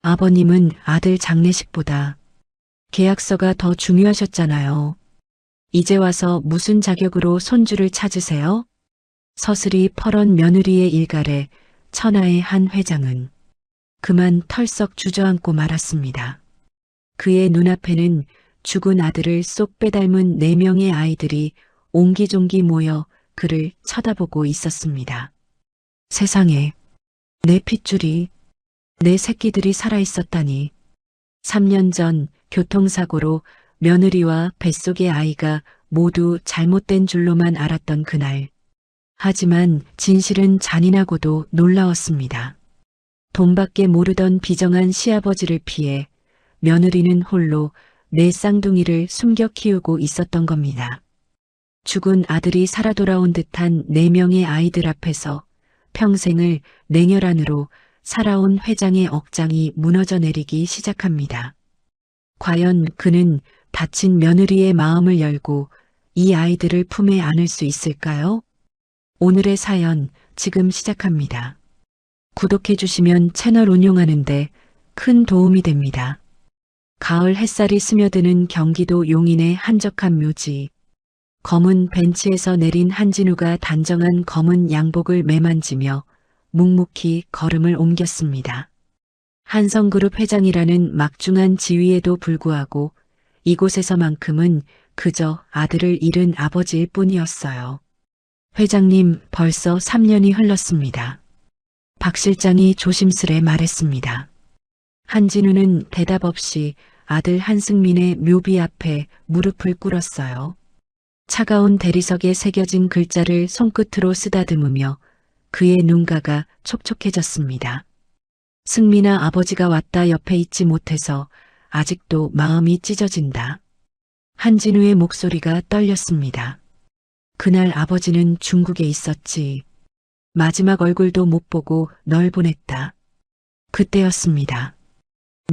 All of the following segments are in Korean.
아버님은 아들 장례식보다 계약서가 더 중요하셨잖아요. 이제 와서 무슨 자격으로 손주를 찾으세요? 서슬이 펄은 며느리의 일갈에 천하의 한 회장은 그만 털썩 주저앉고 말았습니다. 그의 눈앞에는 죽은 아들을 쏙 빼닮은 4명의 아이들이 옹기종기 모여 그를 쳐다보고 있었습니다. 세상에, 내 핏줄이, 내 새끼들이 살아있었다니. 3년 전 교통사고로 며느리와 뱃속의 아이가 모두 잘못된 줄로만 알았던 그날. 하지만 진실은 잔인하고도 놀라웠습니다. 돈밖에 모르던 비정한 시아버지를 피해 며느리는 홀로 내 쌍둥이를 숨겨 키우고 있었던 겁니다. 죽은 아들이 살아 돌아온 듯한 4명의 아이들 앞에서 평생을 냉혈한으로 살아온 회장의 억장이 무너져 내리기 시작합니다. 과연 그는 다친 며느리의 마음을 열고 이 아이들을 품에 안을 수 있을까요? 오늘의 사연 지금 시작합니다. 구독해 주시면 채널 운영하는데 큰 도움이 됩니다. 가을 햇살이 스며드는 경기도 용인의 한적한 묘지. 검은 벤치에서 내린 한진우가 단정한 검은 양복을 매만지며 묵묵히 걸음을 옮겼습니다. 한성그룹 회장이라는 막중한 지위에도 불구하고 이곳에서만큼은 그저 아들을 잃은 아버지일 뿐이었어요. 회장님, 벌써 3년이 흘렀습니다. 박 실장이 조심스레 말했습니다. 한진우는 대답 없이 아들 한승민의 묘비 앞에 무릎을 꿇었어요. 차가운 대리석에 새겨진 글자를 손끝으로 쓰다듬으며 그의 눈가가 촉촉해졌습니다. 승민아, 아버지가 왔다. 옆에 있지 못해서 아직도 마음이 찢어진다. 한진우의 목소리가 떨렸습니다. 그날 아버지는 중국에 있었지. 마지막 얼굴도 못 보고 널 보냈다. 그때였습니다.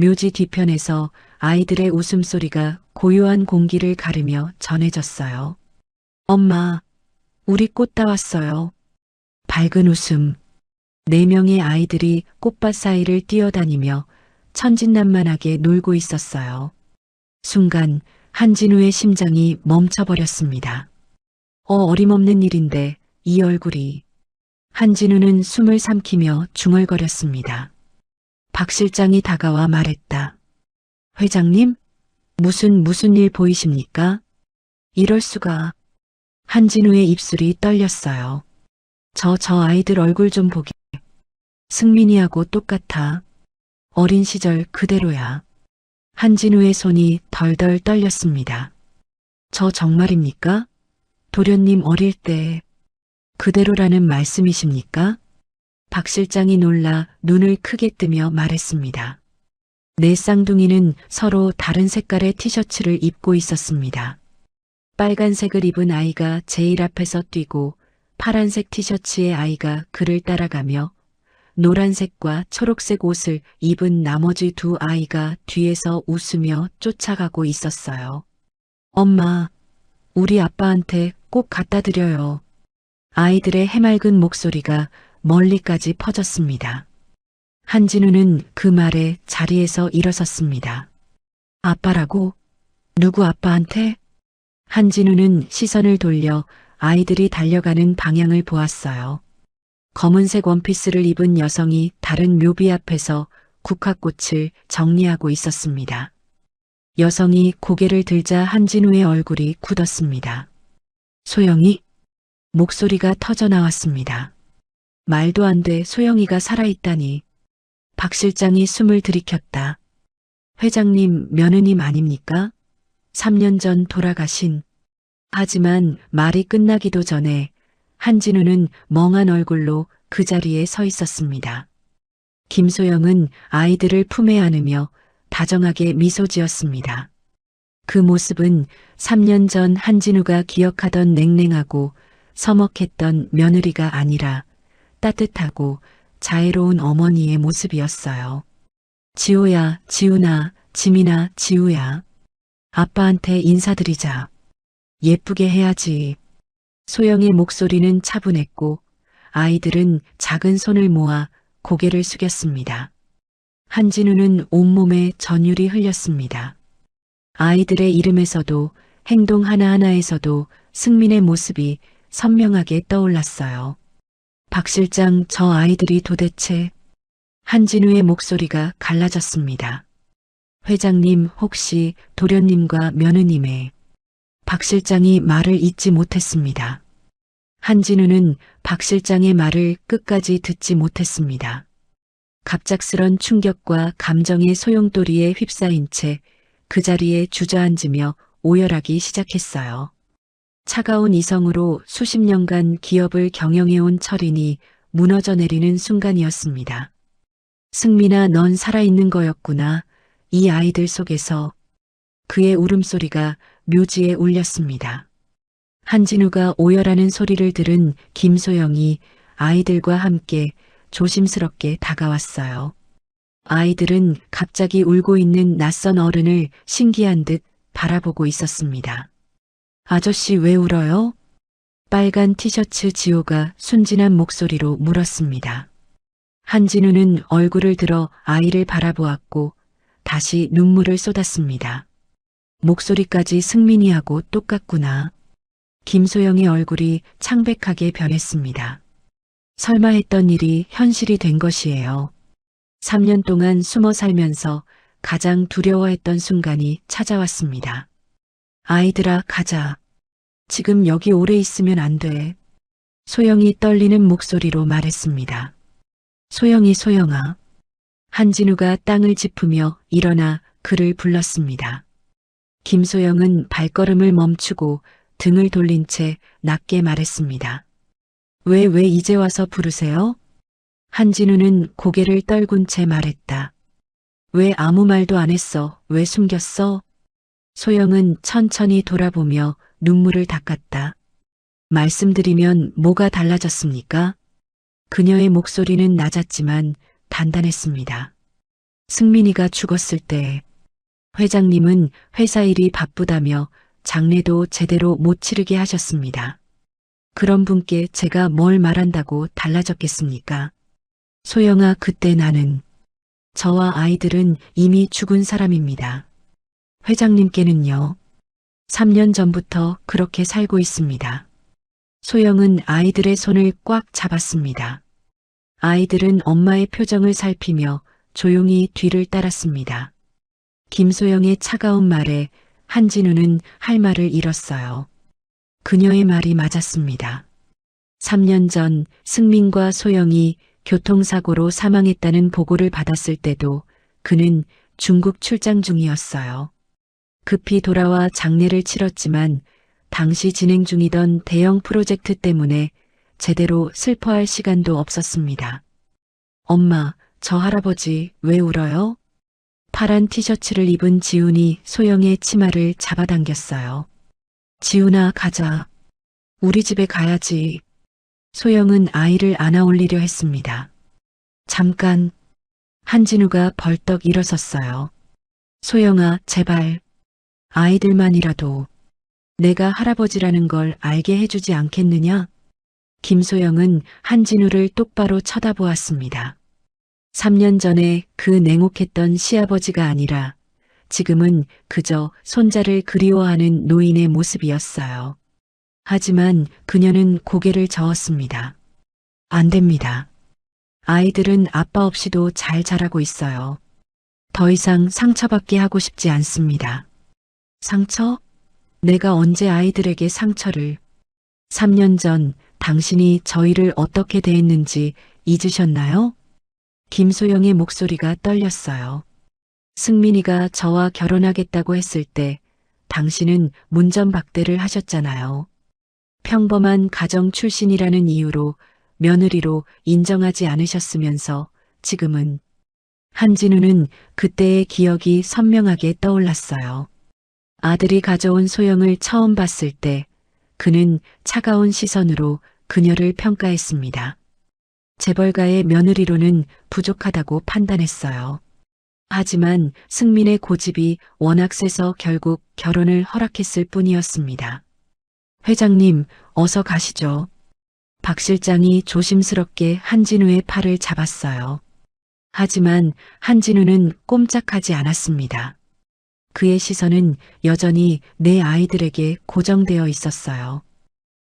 묘지 뒤편에서 아이들의 웃음소리가 고요한 공기를 가르며 전해졌어요. 엄마, 우리 꽃 따왔어요. 밝은 웃음. 4명의 아이들이 꽃밭 사이를 뛰어다니며 천진난만하게 놀고 있었어요. 순간 한진우의 심장이 멈춰버렸습니다. 어림없는 일인데 이 얼굴이. 한진우는 숨을 삼키며 중얼거렸습니다. 박 실장이 다가와 말했다. 회장님? 무슨 일 보이십니까? 이럴 수가. 한진우의 입술이 떨렸어요. 저 아이들 얼굴 좀 보게. 승민이하고 똑같아. 어린 시절 그대로야. 한진우의 손이 덜덜 떨렸습니다. 저 정말입니까? 도련님 어릴 때 그대로라는 말씀이십니까? 박 실장이 놀라 눈을 크게 뜨며 말했습니다. 내 쌍둥이는 서로 다른 색깔의 티셔츠를 입고 있었습니다. 빨간색을 입은 아이가 제일 앞에서 뛰고 파란색 티셔츠의 아이가 그를 따라가며 노란색과 초록색 옷을 입은 나머지 2 아이가 뒤에서 웃으며 쫓아가고 있었어요. 엄마, 우리 아빠한테 꼭 갖다 드려요. 아이들의 해맑은 목소리가 멀리까지 퍼졌습니다. 한진우는 그 말에 자리에서 일어섰습니다. 아빠라고? 누구 아빠한테? 한진우는 시선을 돌려 아이들이 달려가는 방향을 보았어요. 검은색 원피스를 입은 여성이 다른 묘비 앞에서 국화꽃을 정리하고 있었습니다. 여성이 고개를 들자 한진우의 얼굴이 굳었습니다. 소영이? 목소리가 터져 나왔습니다. 말도 안 돼. 소영이가 살아있다니. 박 실장이 숨을 들이켰다. 회장님 며느님 아닙니까? 3년 전 돌아가신. 하지만 말이 끝나기도 전에 한진우는 멍한 얼굴로 그 자리에 서 있었습니다. 김소영은 아이들을 품에 안으며 다정하게 미소 지었습니다. 그 모습은 3년 전 한진우가 기억하던 냉랭하고 서먹했던 며느리가 아니라 따뜻하고 자애로운 어머니의 모습이었어요. 지호야, 지훈아, 지민아, 지우야. 아빠한테 인사드리자. 예쁘게 해야지. 소영의 목소리는 차분했고 아이들은 작은 손을 모아 고개를 숙였습니다. 한진우는 온몸에 전율이 흘렸습니다. 아이들의 이름에서도 행동 하나하나에서도 승민의 모습이 선명하게 떠올랐어요. 박 실장, 저 아이들이 도대체... 한진우의 목소리가 갈라졌습니다. 회장님, 혹시 도련님과 며느님의... 박 실장이 말을 잇지 못했습니다. 한진우는 박 실장의 말을 끝까지 듣지 못했습니다. 갑작스런 충격과 감정의 소용돌이에 휩싸인 채 그 자리에 주저앉으며 오열하기 시작했어요. 차가운 이성으로 수십 년간 기업을 경영해온 철인이 무너져 내리는 순간이었습니다. 승민아, 넌 살아있는 거였구나. 이 아이들 속에서. 그의 울음소리가 묘지에 울렸습니다. 한진우가 오열하는 소리를 들은 김소영이 아이들과 함께 조심스럽게 다가왔어요. 아이들은 갑자기 울고 있는 낯선 어른을 신기한 듯 바라보고 있었습니다. 아저씨, 왜 울어요? 빨간 티셔츠 지호가 순진한 목소리로 물었습니다. 한진우는 얼굴을 들어 아이를 바라보았고 다시 눈물을 쏟았습니다. 목소리까지 승민이하고 똑같구나. 김소영의 얼굴이 창백하게 변했습니다. 설마 했던 일이 현실이 된 것이에요. 3년 동안 숨어 살면서 가장 두려워했던 순간이 찾아왔습니다. 아이들아, 가자. 지금 여기 오래 있으면 안 돼. 소영이 떨리는 목소리로 말했습니다. 소영아. 한진우가 땅을 짚으며 일어나 그를 불렀습니다. 김소영은 발걸음을 멈추고 등을 돌린 채 낮게 말했습니다. 왜 이제 와서 부르세요? 한진우는 고개를 떨군 채 말했다. 왜 아무 말도 안 했어? 왜 숨겼어? 소영은 천천히 돌아보며 눈물을 닦았다. 말씀드리면 뭐가 달라졌습니까? 그녀의 목소리는 낮았지만 단단했습니다. 승민이가 죽었을 때 회장님은 회사 일이 바쁘다며 장례도 제대로 못 치르게 하셨습니다. 그런 분께 제가 뭘 말한다고 달라졌겠습니까? 소영아, 그때 나는... 저와 아이들은 이미 죽은 사람입니다. 회장님께는요. 3년 전부터 그렇게 살고 있습니다. 소영은 아이들의 손을 꽉 잡았습니다. 아이들은 엄마의 표정을 살피며 조용히 뒤를 따랐습니다. 김소영의 차가운 말에 한진우는 할 말을 잃었어요. 그녀의 말이 맞았습니다. 3년 전 승민과 소영이 교통사고로 사망했다는 보고를 받았을 때도 그는 중국 출장 중이었어요. 급히 돌아와 장례를 치렀지만 당시 진행 중이던 대형 프로젝트 때문에 제대로 슬퍼할 시간도 없었습니다. 엄마, 저 할아버지 왜 울어요? 파란 티셔츠를 입은 지훈이 소영의 치마를 잡아당겼어요. 지훈아, 가자. 우리 집에 가야지. 소영은 아이를 안아 올리려 했습니다. 잠깐. 한진우가 벌떡 일어섰어요. 소영아, 제발. 아이들만이라도 내가 할아버지라는 걸 알게 해주지 않겠느냐? 김소영은 한진우를 똑바로 쳐다보았습니다. 3년 전에 그 냉혹했던 시아버지가 아니라 지금은 그저 손자를 그리워하는 노인의 모습이었어요. 하지만 그녀는 고개를 저었습니다. 안 됩니다. 아이들은 아빠 없이도 잘 자라고 있어요. 더 이상 상처받게 하고 싶지 않습니다. 상처? 내가 언제 아이들에게 상처를... 3년 전 당신이 저희를 어떻게 대했는지 잊으셨나요? 김소영의 목소리가 떨렸어요. 승민이가 저와 결혼하겠다고 했을 때 당신은 문전박대를 하셨잖아요. 평범한 가정 출신이라는 이유로 며느리로 인정하지 않으셨으면서 지금은... 한진우는 그때의 기억이 선명하게 떠올랐어요. 아들이 가져온 소영을 처음 봤을 때 그는 차가운 시선으로 그녀를 평가했습니다. 재벌가의 며느리로는 부족하다고 판단했어요. 하지만 승민의 고집이 워낙 세서 결국 결혼을 허락했을 뿐이었습니다. 회장님, 어서 가시죠. 박 실장이 조심스럽게 한진우의 팔을 잡았어요. 하지만 한진우는 꼼짝하지 않았습니다. 그의 시선은 여전히 내 아이들에게 고정되어 있었어요.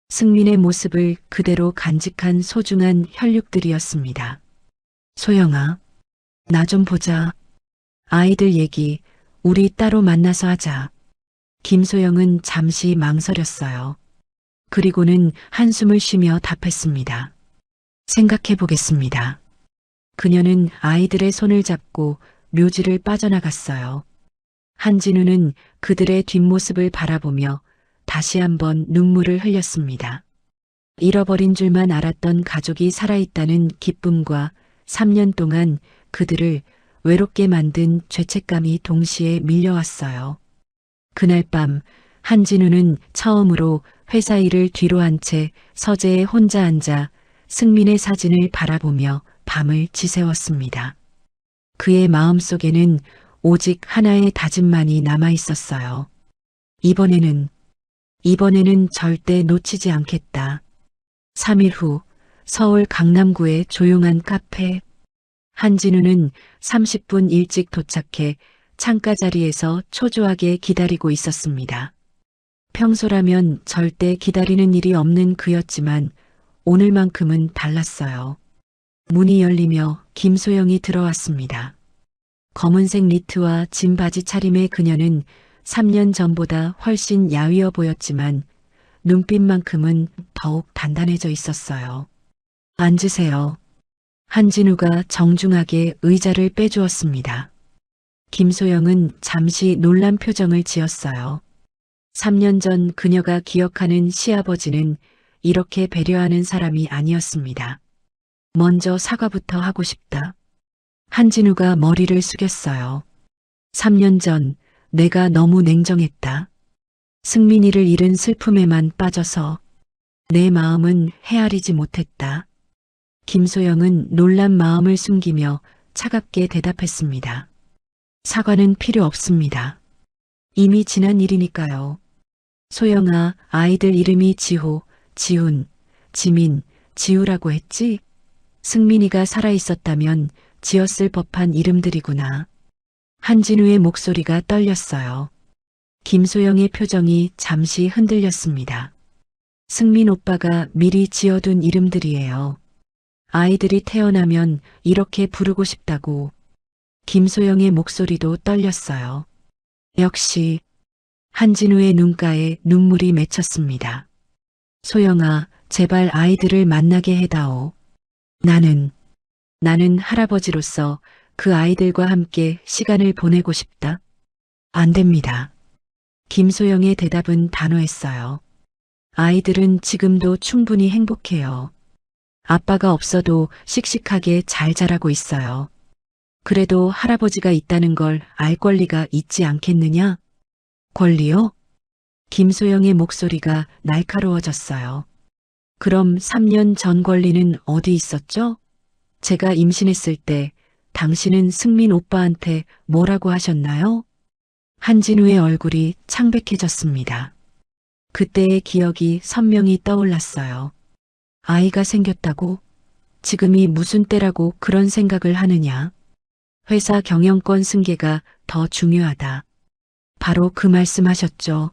승민의 모습을 그대로 간직한 소중한 혈육들이었습니다. 소영아, 나 좀 보자. 아이들 얘기, 우리 따로 만나서 하자. 김소영은 잠시 망설였어요. 그리고는 한숨을 쉬며 답했습니다. 생각해 보겠습니다. 그녀는 아이들의 손을 잡고 묘지를 빠져나갔어요. 한진우는 그들의 뒷모습을 바라보며 다시 한번 눈물을 흘렸습니다. 잃어버린 줄만 알았던 가족이 살아있다는 기쁨과 3년 동안 그들을 외롭게 만든 죄책감이 동시에 밀려왔어요. 그날 밤 한진우는 처음으로 회사 일을 뒤로 한 채 서재에 혼자 앉아 승민의 사진을 바라보며 밤을 지새웠습니다. 그의 마음속에는 오직 하나의 다짐만이 남아 있었어요. 이번에는 절대 놓치지 않겠다. 3일 후 서울 강남구의 조용한 카페. 한진우는 30분 일찍 도착해 창가 자리에서 초조하게 기다리고 있었습니다. 평소라면 절대 기다리는 일이 없는 그였지만 오늘만큼은 달랐어요. 문이 열리며 김소영이 들어왔습니다. 검은색 니트와 진 바지 차림의 그녀는 3년 전보다 훨씬 야위어 보였지만 눈빛만큼은 더욱 단단해져 있었어요. 앉으세요. 한진우가 정중하게 의자를 빼주었습니다. 김소영은 잠시 놀란 표정을 지었어요. 3년 전 그녀가 기억하는 시아버지는 이렇게 배려하는 사람이 아니었습니다. 먼저 사과부터 하고 싶다. 한진우가 머리를 숙였어요. 3년 전 내가 너무 냉정했다. 승민이를 잃은 슬픔에만 빠져서 내 마음은 헤아리지 못했다. 김소영은 놀란 마음을 숨기며 차갑게 대답했습니다. 사과는 필요 없습니다. 이미 지난 일이니까요. 소영아, 아이들 이름이 지호, 지훈, 지민, 지우라고 했지? 승민이가 살아있었다면 지었을 법한 이름들이구나. 한진우의 목소리가 떨렸어요. 김소영의 표정이 잠시 흔들렸습니다. 승민 오빠가 미리 지어둔 이름들이에요. 아이들이 태어나면 이렇게 부르고 싶다고. 김소영의 목소리도 떨렸어요. 역시 한진우의 눈가에 눈물이 맺혔습니다. 소영아, 제발 아이들을 만나게 해다오. 나는 할아버지로서 그 아이들과 함께 시간을 보내고 싶다. 안 됩니다. 김소영의 대답은 단호했어요. 아이들은 지금도 충분히 행복해요. 아빠가 없어도 씩씩하게 잘 자라고 있어요. 그래도 할아버지가 있다는 걸 알 권리가 있지 않겠느냐? 권리요? 김소영의 목소리가 날카로워졌어요. 그럼 3년 전 권리는 어디 있었죠? 제가 임신했을 때 당신은 승민 오빠한테 뭐라고 하셨나요? 한진우의 얼굴이 창백해졌습니다. 그때의 기억이 선명히 떠올랐어요. 아이가 생겼다고? 지금이 무슨 때라고 그런 생각을 하느냐? 회사 경영권 승계가 더 중요하다. 바로 그 말씀하셨죠.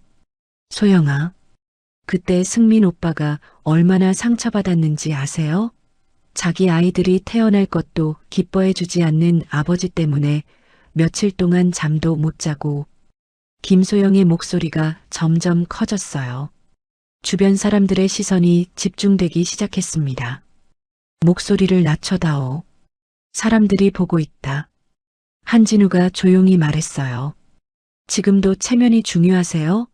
소영아, 그때 승민 오빠가 얼마나 상처받았는지 아세요? 자기 아이들이 태어날 것도 기뻐해주지 않는 아버지 때문에 며칠 동안 잠도 못 자고. 김소영의 목소리가 점점 커졌어요. 주변 사람들의 시선이 집중되기 시작했습니다. 목소리를 낮춰다오. 사람들이 보고 있다. 한진우가 조용히 말했어요. 지금도 체면이 중요하세요?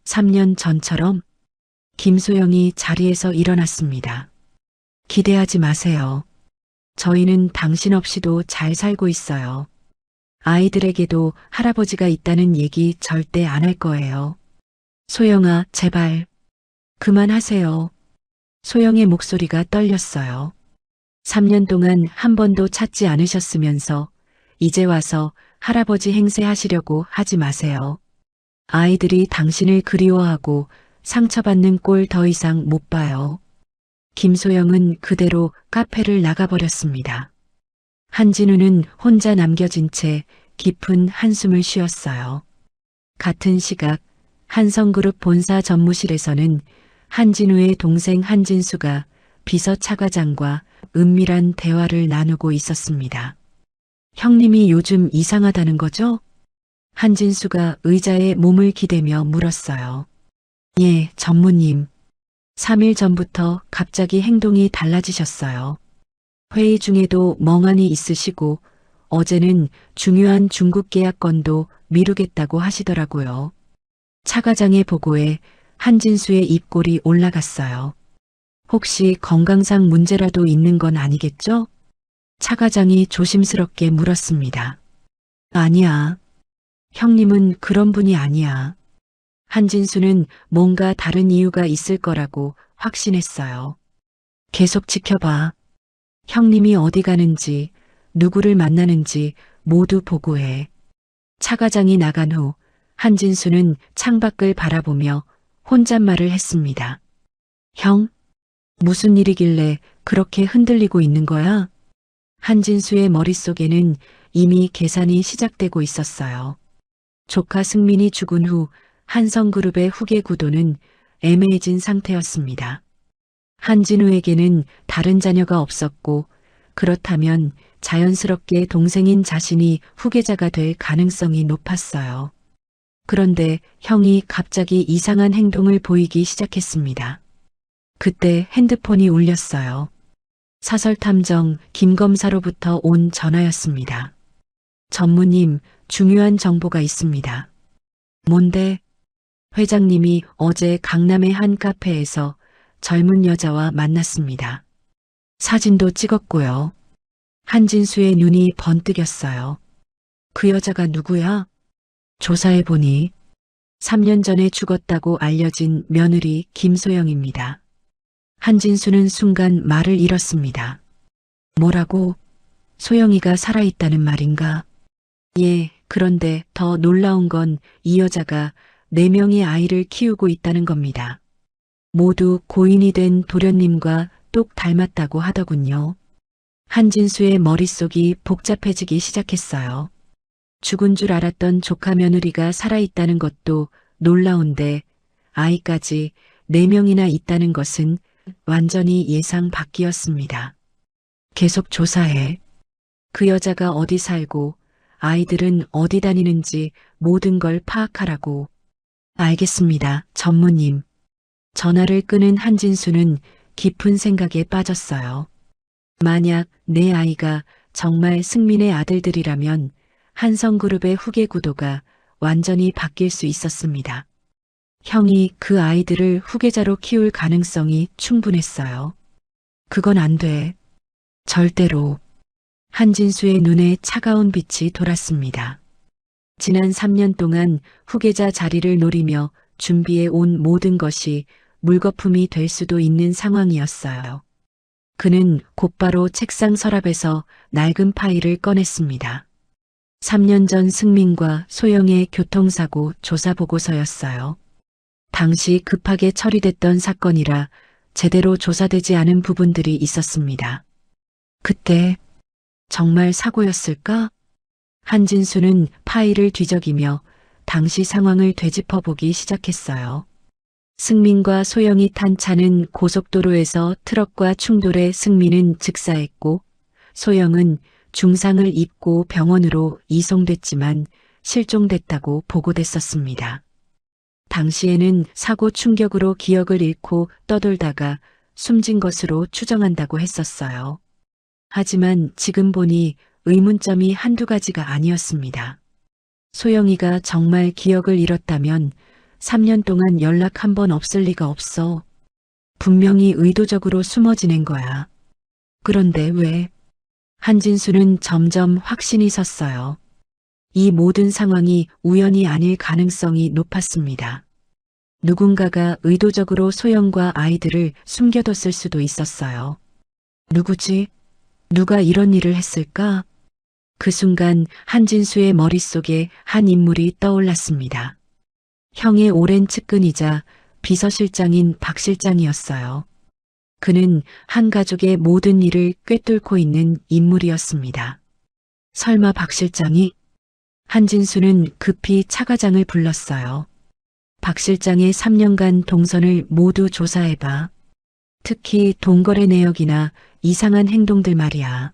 3년 전처럼? 김소영이 자리에서 일어났습니다. 기대하지 마세요. 저희는 당신 없이도 잘 살고 있어요. 아이들에게도 할아버지가 있다는 얘기 절대 안 할 거예요. 소영아, 제발. 그만하세요. 소영의 목소리가 떨렸어요. 3년 동안 한 번도 찾지 않으셨으면서 이제 와서 할아버지 행세하시려고 하지 마세요. 아이들이 당신을 그리워하고 상처받는 꼴 더 이상 못 봐요. 김소영은 그대로 카페를 나가버렸습니다. 한진우는 혼자 남겨진 채 깊은 한숨을 쉬었어요. 같은 시각 한성그룹 본사 전무실에서는 한진우의 동생 한진수가 비서 차과장과 은밀한 대화를 나누고 있었습니다. 형님이 요즘 이상하다는 거죠? 한진수가 의자에 몸을 기대며 물었어요. 예, 전무님. 3일 전부터 갑자기 행동이 달라지셨어요. 회의 중에도 멍하니 있으시고 어제는 중요한 중국 계약 건도 미루겠다고 하시더라고요. 차 과장의 보고에 한진수의 입꼬리 올라갔어요. 혹시 건강상 문제라도 있는 건 아니겠죠? 차 과장이 조심스럽게 물었습니다. 아니야. 형님은 그런 분이 아니야. 한진수는 뭔가 다른 이유가 있을 거라고 확신했어요. 계속 지켜봐. 형님이 어디 가는지, 누구를 만나는지 모두 보고해. 차 과장이 나간 후 한진수는 창밖을 바라보며 혼잣말을 했습니다. 형, 무슨 일이길래 그렇게 흔들리고 있는 거야? 한진수의 머릿속에는 이미 계산이 시작되고 있었어요. 조카 승민이 죽은 후 한성그룹의 후계 구도는 애매해진 상태였습니다. 한진우에게는 다른 자녀가 없었고 그렇다면 자연스럽게 동생인 자신이 후계자가 될 가능성이 높았어요. 그런데 형이 갑자기 이상한 행동을 보이기 시작했습니다. 그때 핸드폰이 울렸어요. 사설탐정 김 검사로부터 온 전화였습니다. 전무님, 중요한 정보가 있습니다. 뭔데? 회장님이 어제 강남의 한 카페에서 젊은 여자와 만났습니다. 사진도 찍었고요. 한진수의 눈이 번뜩였어요. 그 여자가 누구야? 조사해보니 3년 전에 죽었다고 알려진 며느리 김소영입니다. 한진수는 순간 말을 잃었습니다. 뭐라고? 소영이가 살아있다는 말인가? 예, 그런데 더 놀라운 건 이 여자가 4명의 아이를 키우고 있다는 겁니다. 모두 고인이 된 도련님과 똑 닮았다고 하더군요. 한진수의 머릿속이 복잡해지기 시작했어요. 죽은 줄 알았던 조카 며느리가 살아있다는 것도 놀라운데 아이까지 4명이나 있다는 것은 완전히 예상 밖이었습니다. 계속 조사해. 그 여자가 어디 살고 아이들은 어디 다니는지 모든 걸 파악하라고. 알겠습니다, 전무님. 전화를 끊은 한진수는 깊은 생각에 빠졌어요. 만약 내 아이가 정말 승민의 아들들이라면 한성그룹의 후계 구도가 완전히 바뀔 수 있었습니다. 형이 그 아이들을 후계자로 키울 가능성이 충분했어요. 그건 안 돼. 절대로. 한진수의 눈에 차가운 빛이 돌았습니다. 지난 3년 동안 후계자 자리를 노리며 준비해 온 모든 것이 물거품이 될 수도 있는 상황이었어요. 그는 곧바로 책상 서랍에서 낡은 파일을 꺼냈습니다. 3년 전 승민과 소영의 교통사고 조사 보고서였어요. 당시 급하게 처리됐던 사건이라 제대로 조사되지 않은 부분들이 있었습니다. 그때 정말 사고였을까? 한진수는 파일을 뒤적이며 당시 상황을 되짚어보기 시작했어요. 승민과 소영이 탄 차는 고속도로에서 트럭과 충돌해 승민은 즉사했고 소영은 중상을 입고 병원으로 이송됐지만 실종됐다고 보고됐었습니다. 당시에는 사고 충격으로 기억을 잃고 떠돌다가 숨진 것으로 추정한다고 했었어요. 하지만 지금 보니 의문점이 한두 가지가 아니었습니다. 소영이가 정말 기억을 잃었다면 3년 동안 연락 한 번 없을 리가 없어. 분명히 의도적으로 숨어 지낸 거야. 그런데 왜? 한진수는 점점 확신이 섰어요. 이 모든 상황이 우연이 아닐 가능성이 높았습니다. 누군가가 의도적으로 소영과 아이들을 숨겨뒀을 수도 있었어요. 누구지? 누가 이런 일을 했을까? 그 순간 한진수의 머릿속에 한 인물이 떠올랐습니다. 형의 오랜 측근이자 비서실장인 박 실장이었어요. 그는 한 가족의 모든 일을 꿰뚫고 있는 인물이었습니다. 설마 박 실장이? 한진수는 급히 차과장을 불렀어요. 박 실장의 3년간 동선을 모두 조사해봐. 특히 동거래 내역이나 이상한 행동들 말이야.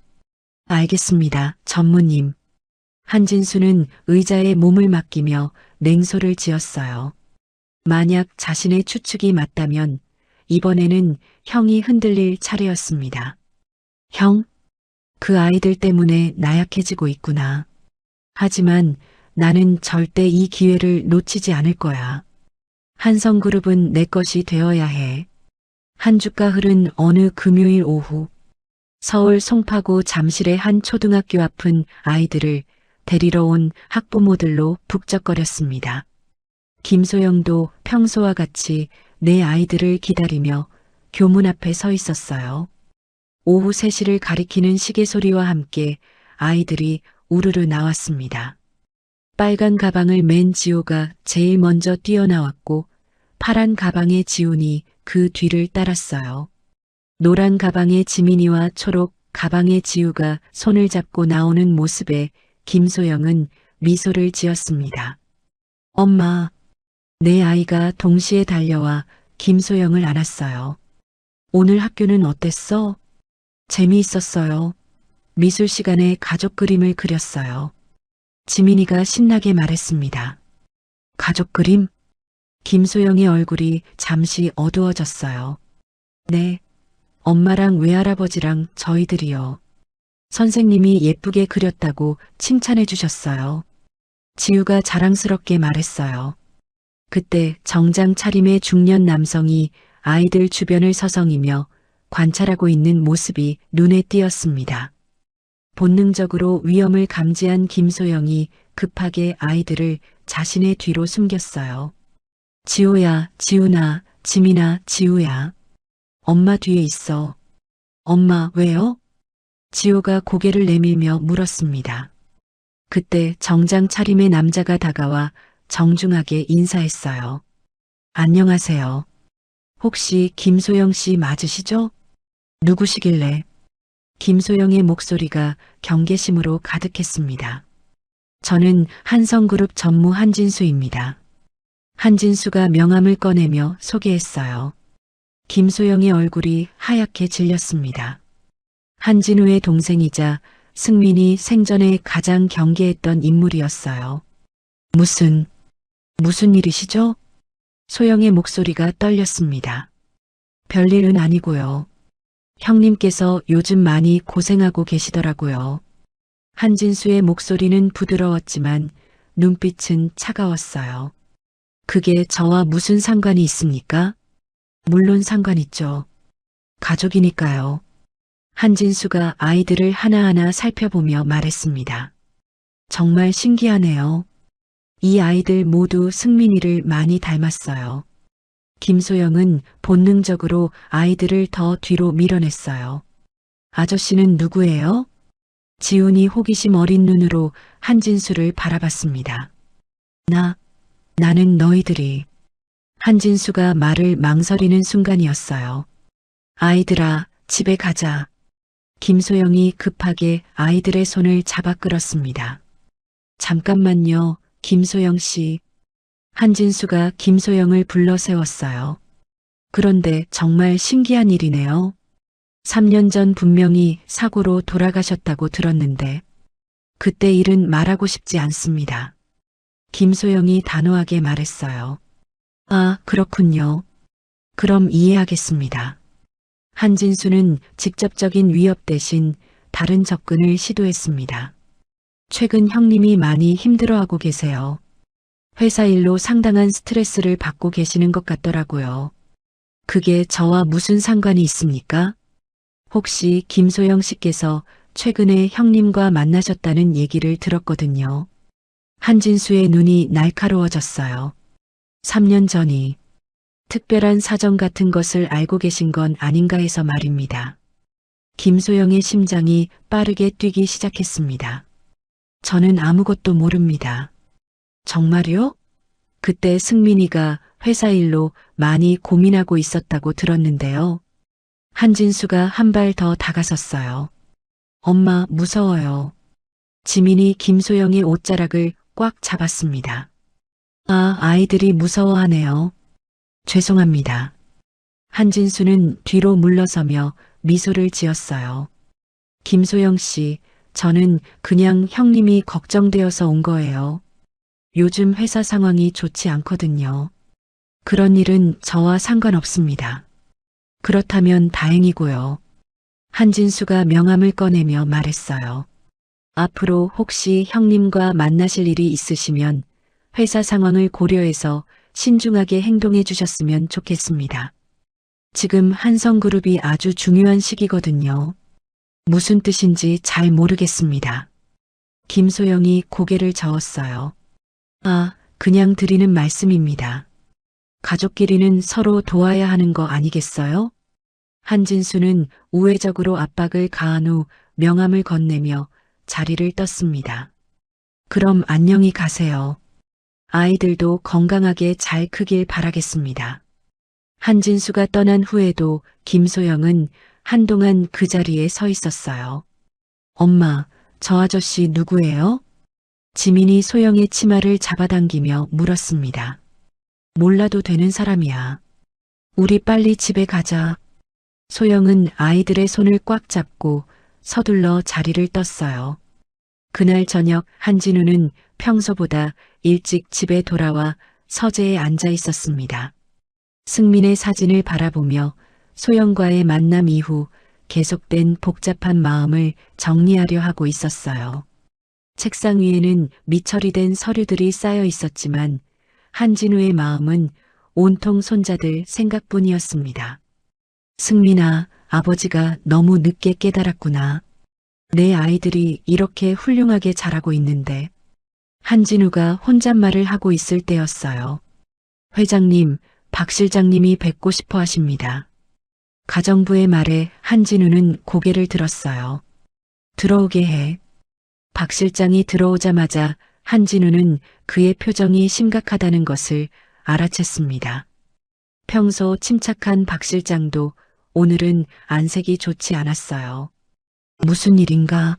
알겠습니다, 전무님. 한진수는 의자에 몸을 맡기며 냉소를 지었어요. 만약 자신의 추측이 맞다면 이번에는 형이 흔들릴 차례였습니다. 형? 그 아이들 때문에 나약해지고 있구나. 하지만 나는 절대 이 기회를 놓치지 않을 거야. 한성그룹은 내 것이 되어야 해. 한 주가 흐른 어느 금요일 오후, 서울 송파구 잠실의 한 초등학교 앞은 아이들을 데리러 온 학부모들로 북적거렸습니다. 김소영도 평소와 같이 내 아이들을 기다리며 교문 앞에 서 있었어요. 오후 3시를 가리키는 시계 소리와 함께 아이들이 우르르 나왔습니다. 빨간 가방을 맨 지호가 제일 먼저 뛰어나왔고 파란 가방의 지훈이 그 뒤를 따랐어요. 노란 가방의 지민이와 초록 가방의 지우가 손을 잡고 나오는 모습에 김소영은 미소를 지었습니다. 엄마, 내 아이가 동시에 달려와 김소영을 안았어요. 오늘 학교는 어땠어? 재미있었어요. 미술 시간에 가족 그림을 그렸어요. 지민이가 신나게 말했습니다. 가족 그림? 김소영의 얼굴이 잠시 어두워졌어요. 네, 엄마랑 외할아버지랑 저희들이요. 선생님이 예쁘게 그렸다고 칭찬해 주셨어요. 지우가 자랑스럽게 말했어요. 그때 정장 차림의 중년 남성이 아이들 주변을 서성이며 관찰하고 있는 모습이 눈에 띄었습니다. 본능적으로 위험을 감지한 김소영이 급하게 아이들을 자신의 뒤로 숨겼어요. 지호야, 지훈아, 지민아, 지우야. 엄마 뒤에 있어. 엄마, 왜요? 지호가 고개를 내밀며 물었습니다. 그때 정장 차림의 남자가 다가와 정중하게 인사했어요. 안녕하세요. 혹시 김소영 씨 맞으시죠? 누구시길래? 김소영의 목소리가 경계심으로 가득했습니다. 저는 한성그룹 전무 한진수입니다. 한진수가 명함을 꺼내며 소개했어요. 김소영의 얼굴이 하얗게 질렸습니다. 한진우의 동생이자 승민이 생전에 가장 경계했던 인물이었어요. 무슨 일이시죠? 소영의 목소리가 떨렸습니다. 별일은 아니고요. 형님께서 요즘 많이 고생하고 계시더라고요. 한진수의 목소리는 부드러웠지만 눈빛은 차가웠어요. 그게 저와 무슨 상관이 있습니까? 물론 상관 있죠. 가족이니까요. 한진수가 아이들을 하나하나 살펴보며 말했습니다. 정말 신기하네요. 이 아이들 모두 승민이를 많이 닮았어요. 김소영은 본능적으로 아이들을 더 뒤로 밀어냈어요. 아저씨는 누구예요? 지훈이 호기심 어린 눈으로 한진수를 바라봤습니다. 나는 너희들이. 한진수가 말을 망설이는 순간이었어요. 아이들아, 집에 가자. 김소영이 급하게 아이들의 손을 잡아 끌었습니다. 잠깐만요, 김소영 씨. 한진수가 김소영을 불러 세웠어요. 그런데 정말 신기한 일이네요. 3년 전 분명히 사고로 돌아가셨다고 들었는데 그때 일은 말하고 싶지 않습니다. 김소영이 단호하게 말했어요. 아, 그렇군요. 그럼 이해하겠습니다. 한진수는 직접적인 위협 대신 다른 접근을 시도했습니다. 최근 형님이 많이 힘들어하고 계세요. 회사 일로 상당한 스트레스를 받고 계시는 것 같더라고요. 그게 저와 무슨 상관이 있습니까? 혹시 김소영 씨께서 최근에 형님과 만나셨다는 얘기를 들었거든요. 한진수의 눈이 날카로워졌어요. 3년 전이 특별한 사정 같은 것을 알고 계신 건 아닌가 해서 말입니다. 김소영의 심장이 빠르게 뛰기 시작했습니다. 저는 아무것도 모릅니다. 정말요? 그때 승민이가 회사 일로 많이 고민하고 있었다고 들었는데요. 한진수가 한 발 더 다가섰어요. 엄마, 무서워요. 지민이 김소영의 옷자락을 꽉 잡았습니다. 아, 아이들이 무서워하네요. 죄송합니다. 한진수는 뒤로 물러서며 미소를 지었어요. 김소영 씨, 저는 그냥 형님이 걱정되어서 온 거예요. 요즘 회사 상황이 좋지 않거든요. 그런 일은 저와 상관없습니다. 그렇다면 다행이고요. 한진수가 명함을 꺼내며 말했어요. 앞으로 혹시 형님과 만나실 일이 있으시면 회사 상황을 고려해서 신중하게 행동해 주셨으면 좋겠습니다. 지금 한성그룹이 아주 중요한 시기거든요. 무슨 뜻인지 잘 모르겠습니다. 김소영이 고개를 저었어요. 아, 그냥 드리는 말씀입니다. 가족끼리는 서로 도와야 하는 거 아니겠어요? 한진수는 우회적으로 압박을 가한 후 명함을 건네며 자리를 떴습니다. 그럼 안녕히 가세요. 아이들도 건강하게 잘 크길 바라겠습니다. 한진수가 떠난 후에도 김소영은 한동안 그 자리에 서 있었어요. 엄마, 저 아저씨 누구예요? 지민이 소영의 치마를 잡아당기며 물었습니다. 몰라도 되는 사람이야. 우리 빨리 집에 가자. 소영은 아이들의 손을 꽉 잡고 서둘러 자리를 떴어요. 그날 저녁 한진우는 평소보다 일찍 집에 돌아와 서재에 앉아 있었습니다. 승민의 사진을 바라보며 소영과의 만남 이후 계속된 복잡한 마음을 정리하려 하고 있었어요. 책상 위에는 미처리된 서류들이 쌓여 있었지만 한진우의 마음은 온통 손자들 생각뿐이었습니다. 승민아, 아버지가 너무 늦게 깨달았구나. 내 아이들이 이렇게 훌륭하게 자라고 있는데. 한진우가 혼잣말을 하고 있을 때였어요. 회장님, 박 실장님이 뵙고 싶어 하십니다. 가정부의 말에 한진우는 고개를 들었어요. 들어오게 해. 박 실장이 들어오자마자 한진우는 그의 표정이 심각하다는 것을 알아챘습니다. 평소 침착한 박 실장도 오늘은 안색이 좋지 않았어요. 무슨 일인가?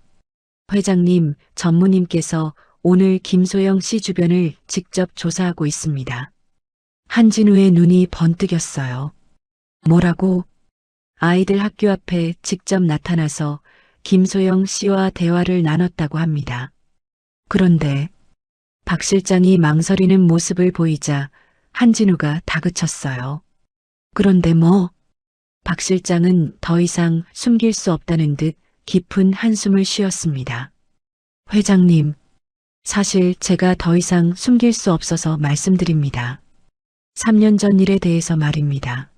회장님, 전무님께서 오늘 김소영 씨 주변을 직접 조사하고 있습니다. 한진우의 눈이 번뜩였어요. 뭐라고? 아이들 학교 앞에 직접 나타나서 김소영 씨와 대화를 나눴다고 합니다. 그런데 박 실장이 망설이는 모습을 보이자 한진우가 다그쳤어요. 그런데 뭐? 박 실장은 더 이상 숨길 수 없다는 듯 깊은 한숨을 쉬었습니다. 회장님, 사실 제가 더 이상 숨길 수 없어서 말씀드립니다. 3년 전 일에 대해서 말입니다.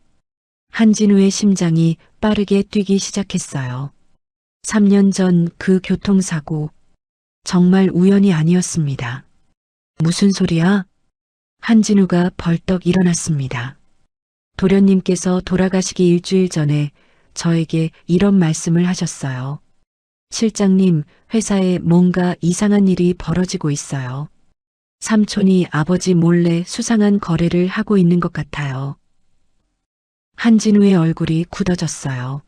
한진우의 심장이 빠르게 뛰기 시작했어요. 3년 전 그 교통사고, 정말 우연이 아니었습니다. 무슨 소리야? 한진우가 벌떡 일어났습니다. 도련님께서 돌아가시기 일주일 전에 저에게 이런 말씀을 하셨어요. 실장님, 회사에 뭔가 이상한 일이 벌어지고 있어요. 삼촌이 아버지 몰래 수상한 거래를 하고 있는 것 같아요. 한진우의 얼굴이 굳어졌어요.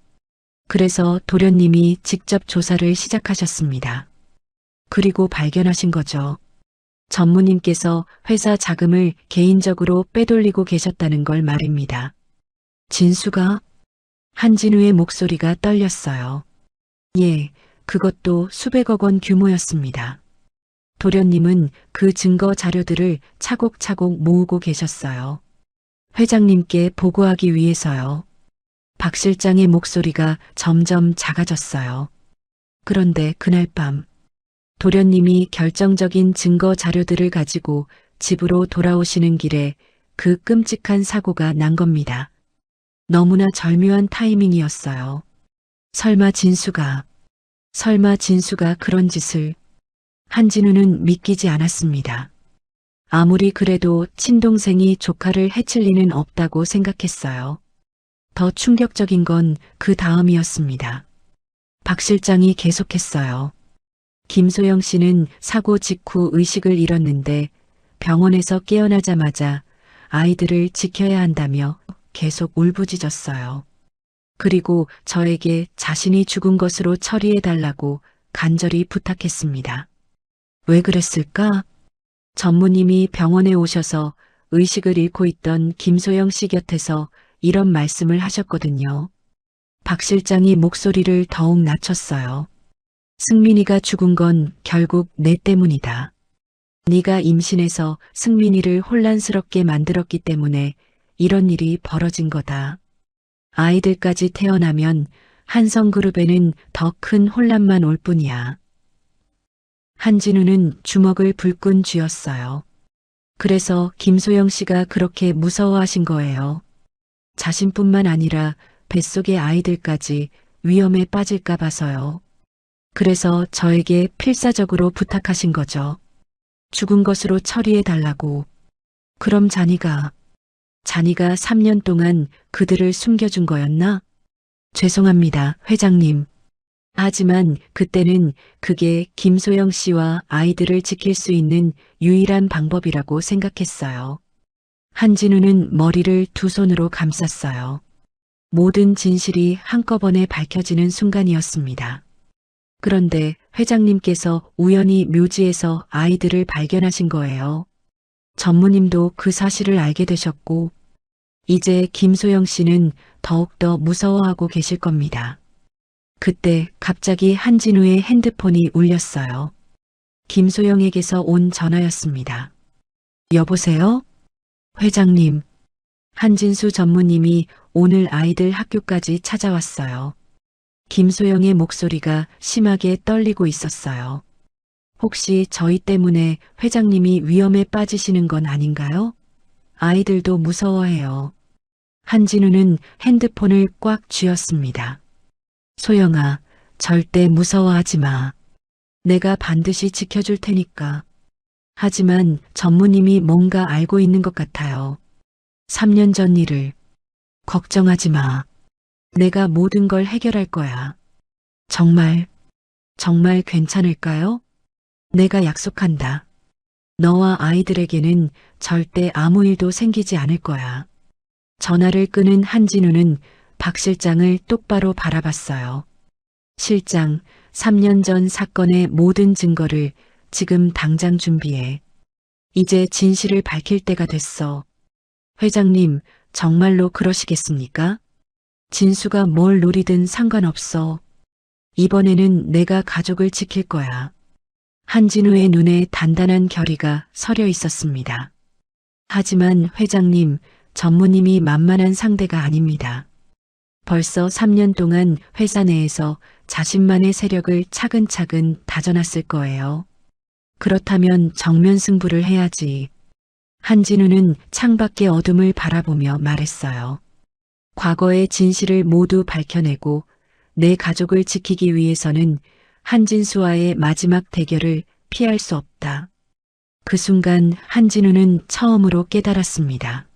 그래서 도련님이 직접 조사를 시작하셨습니다. 그리고 발견하신 거죠. 전무님께서 회사 자금을 개인적으로 빼돌리고 계셨다는 걸 말입니다. 진수가? 한진우의 목소리가 떨렸어요. 예, 그것도 수백억 원 규모였습니다. 도련님은 그 증거 자료들을 차곡차곡 모으고 계셨어요. 회장님께 보고하기 위해서요. 박 실장의 목소리가 점점 작아졌어요. 그런데 그날 밤, 도련님이 결정적인 증거 자료들을 가지고 집으로 돌아오시는 길에 그 끔찍한 사고가 난 겁니다. 너무나 절묘한 타이밍이었어요. 설마 진수가 그런 짓을. 한진우는 믿기지 않았습니다. 아무리 그래도 친동생이 조카를 해칠 리는 없다고 생각했어요. 더 충격적인 건 그 다음이었습니다. 박 실장이 계속했어요. 김소영 씨는 사고 직후 의식을 잃었는데 병원에서 깨어나자마자 아이들을 지켜야 한다며 계속 울부짖었어요. 그리고 저에게 자신이 죽은 것으로 처리해달라고 간절히 부탁했습니다. 왜 그랬을까? 전무님이 병원에 오셔서 의식을 잃고 있던 김소영 씨 곁에서 이런 말씀을 하셨거든요. 박 실장이 목소리를 더욱 낮췄어요. 승민이가 죽은 건 결국 내 때문이다. 네가 임신해서 승민이를 혼란스럽게 만들었기 때문에 이런 일이 벌어진 거다. 아이들까지 태어나면 한성그룹에는 더 큰 혼란만 올 뿐이야. 한진우는 주먹을 불끈 쥐었어요. 그래서 김소영 씨가 그렇게 무서워하신 거예요. 자신뿐만 아니라 뱃속의 아이들까지 위험에 빠질까 봐서요. 그래서 저에게 필사적으로 부탁하신 거죠. 죽은 것으로 처리해 달라고. 그럼 자니가 3년 동안 그들을 숨겨준 거였나? 죄송합니다, 회장님. 하지만 그때는 그게 김소영 씨와 아이들을 지킬 수 있는 유일한 방법이라고 생각했어요. 한진우는 머리를 두 손으로 감쌌어요. 모든 진실이 한꺼번에 밝혀지는 순간이었습니다. 그런데 회장님께서 우연히 묘지에서 아이들을 발견하신 거예요. 전무님도 그 사실을 알게 되셨고, 이제 김소영 씨는 더욱더 무서워하고 계실 겁니다. 그때 갑자기 한진우의 핸드폰이 울렸어요. 김소영에게서 온 전화였습니다. 여보세요? 회장님. 한진수 전무님이 오늘 아이들 학교까지 찾아왔어요. 김소영의 목소리가 심하게 떨리고 있었어요. 혹시 저희 때문에 회장님이 위험에 빠지시는 건 아닌가요? 아이들도 무서워해요. 한진우는 핸드폰을 꽉 쥐었습니다. 소영아, 절대 무서워하지 마. 내가 반드시 지켜줄 테니까. 하지만 전무님이 뭔가 알고 있는 것 같아요. 3년 전 일을. 걱정하지 마. 내가 모든 걸 해결할 거야. 정말 괜찮을까요? 내가 약속한다. 너와 아이들에게는 절대 아무 일도 생기지 않을 거야. 전화를 끄는 한진우는 박 실장을 똑바로 바라봤어요. 실장, 3년 전 사건의 모든 증거를 지금 당장 준비해. 이제 진실을 밝힐 때가 됐어. 회장님, 정말로 그러시겠습니까? 진수가 뭘 노리든 상관없어. 이번에는 내가 가족을 지킬 거야. 한진우의 눈에 단단한 결의가 서려 있었습니다. 하지만 회장님, 전무님이 만만한 상대가 아닙니다. 벌써 3년 동안 회사 내에서 자신만의 세력을 차근차근 다져놨을 거예요. 그렇다면 정면 승부를 해야지. 한진우는 창밖의 어둠을 바라보며 말했어요. 과거의 진실을 모두 밝혀내고 내 가족을 지키기 위해서는 한진수와의 마지막 대결을 피할 수 없다. 그 순간 한진우는 처음으로 깨달았습니다.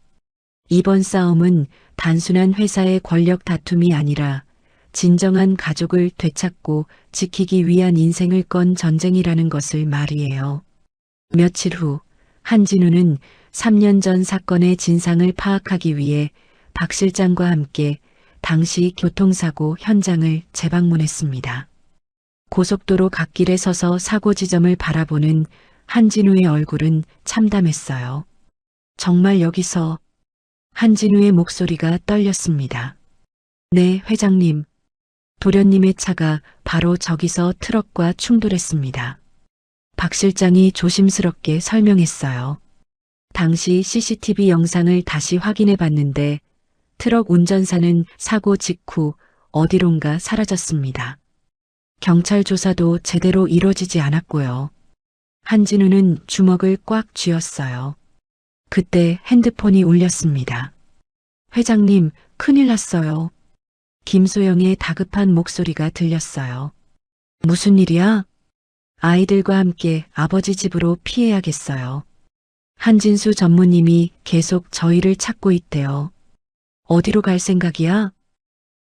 이번 싸움은 단순한 회사의 권력 다툼이 아니라 진정한 가족을 되찾고 지키기 위한 인생을 건 전쟁이라는 것을 말이에요. 며칠 후 한진우는 3년 전 사건의 진상을 파악하기 위해 박 실장과 함께 당시 교통사고 현장을 재방문했습니다. 고속도로 갓길에 서서 사고 지점을 바라보는 한진우의 얼굴은 참담했어요. 정말 여기서. 한진우의 목소리가 떨렸습니다. 네, 회장님. 도련님의 차가 바로 저기서 트럭과 충돌했습니다. 박 실장이 조심스럽게 설명했어요. 당시 CCTV 영상을 다시 확인해 봤는데 트럭 운전사는 사고 직후 어디론가 사라졌습니다. 경찰 조사도 제대로 이루어지지 않았고요. 한진우는 주먹을 꽉 쥐었어요. 그때 핸드폰이 울렸습니다. 회장님, 큰일 났어요. 김소영의 다급한 목소리가 들렸어요. 무슨 일이야? 아이들과 함께 아버지 집으로 피해야겠어요. 한진수 전무님이 계속 저희를 찾고 있대요. 어디로 갈 생각이야?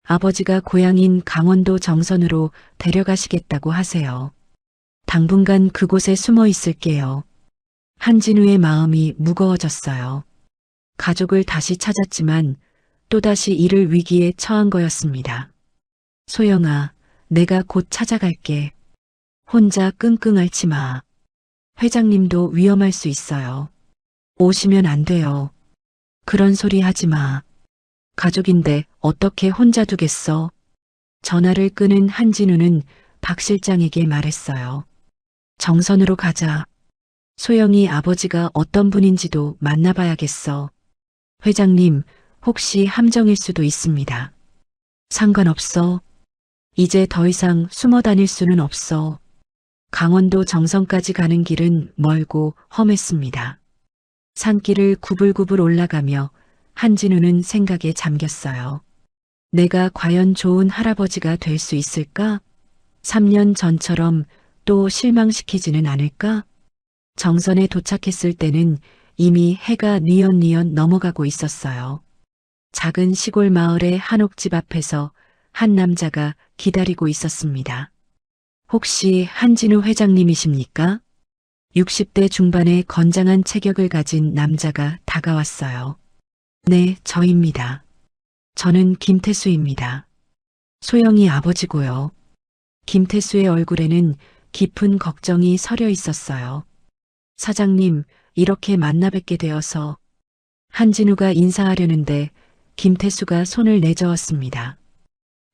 아버지가 고향인 강원도 정선으로 데려가시겠다고 하세요. 당분간 그곳에 숨어 있을게요. 한진우의 마음이 무거워졌어요. 가족을 다시 찾았지만 또다시 이를 위기에 처한 거였습니다. 소영아, 내가 곧 찾아갈게. 혼자 끙끙 앓지 마. 회장님도 위험할 수 있어요. 오시면 안 돼요. 그런 소리 하지 마. 가족인데 어떻게 혼자 두겠어? 전화를 끄는 한진우는 박 실장에게 말했어요. 정선으로 가자. 소영이 아버지가 어떤 분인지도 만나봐야겠어. 회장님, 혹시 함정일 수도 있습니다. 상관없어. 이제 더 이상 숨어 다닐 수는 없어. 강원도 정선까지 가는 길은 멀고 험했습니다. 산길을 구불구불 올라가며 한진우는 생각에 잠겼어요. 내가 과연 좋은 할아버지가 될 수 있을까? 3년 전처럼 또 실망시키지는 않을까? 정선에 도착했을 때는 이미 해가 뉘엿뉘엿 넘어가고 있었어요. 작은 시골 마을의 한옥집 앞에서 한 남자가 기다리고 있었습니다. 혹시 한진우 회장님이십니까? 60대 중반의 건장한 체격을 가진 남자가 다가왔어요. 네, 저입니다. 저는 김태수입니다. 소영이 아버지고요. 김태수의 얼굴에는 깊은 걱정이 서려 있었어요. 사장님, 이렇게 만나 뵙게 되어서 한진우가 인사하려는데 김태수가 손을 내저었습니다.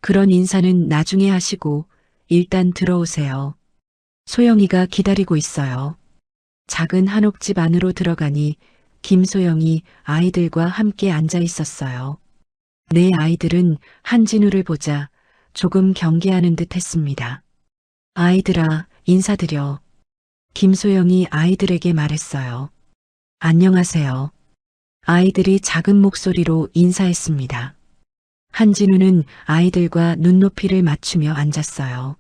그런 인사는 나중에 하시고 일단 들어오세요. 소영이가 기다리고 있어요. 작은 한옥집 안으로 들어가니 김소영이 아이들과 함께 앉아 있었어요. 네 아이들은 한진우를 보자 조금 경계하는 듯 했습니다. 아이들아, 인사드려. 김소영이 아이들에게 말했어요. 안녕하세요. 아이들이 작은 목소리로 인사했습니다. 한진우는 아이들과 눈높이를 맞추며 앉았어요.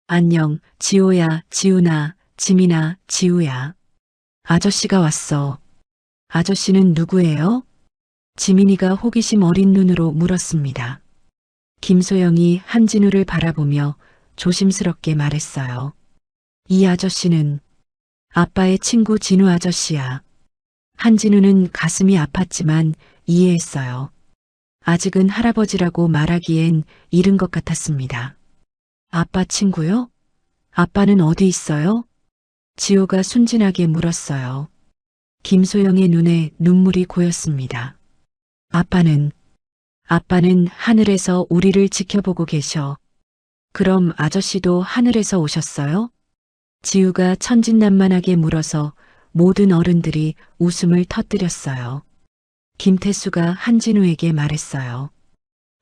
안녕, 지호야, 지훈아, 지민아, 지우야. 아저씨가 왔어. 아저씨는 누구예요? 지민이가 호기심 어린 눈으로 물었습니다. 김소영이 한진우를 바라보며 조심스럽게 말했어요. 이 아저씨는 아빠의 친구 진우 아저씨야. 한진우는 가슴이 아팠지만 이해했어요. 아직은 할아버지라고 말하기엔 이른 것 같았습니다. 아빠 친구요? 아빠는 어디 있어요? 지호가 순진하게 물었어요. 김소영의 눈에 눈물이 고였습니다. 아빠는 하늘에서 우리를 지켜보고 계셔. 그럼 아저씨도 하늘에서 오셨어요? 지우가 천진난만하게 물어서 모든 어른들이 웃음을 터뜨렸어요. 김태수가 한진우에게 말했어요.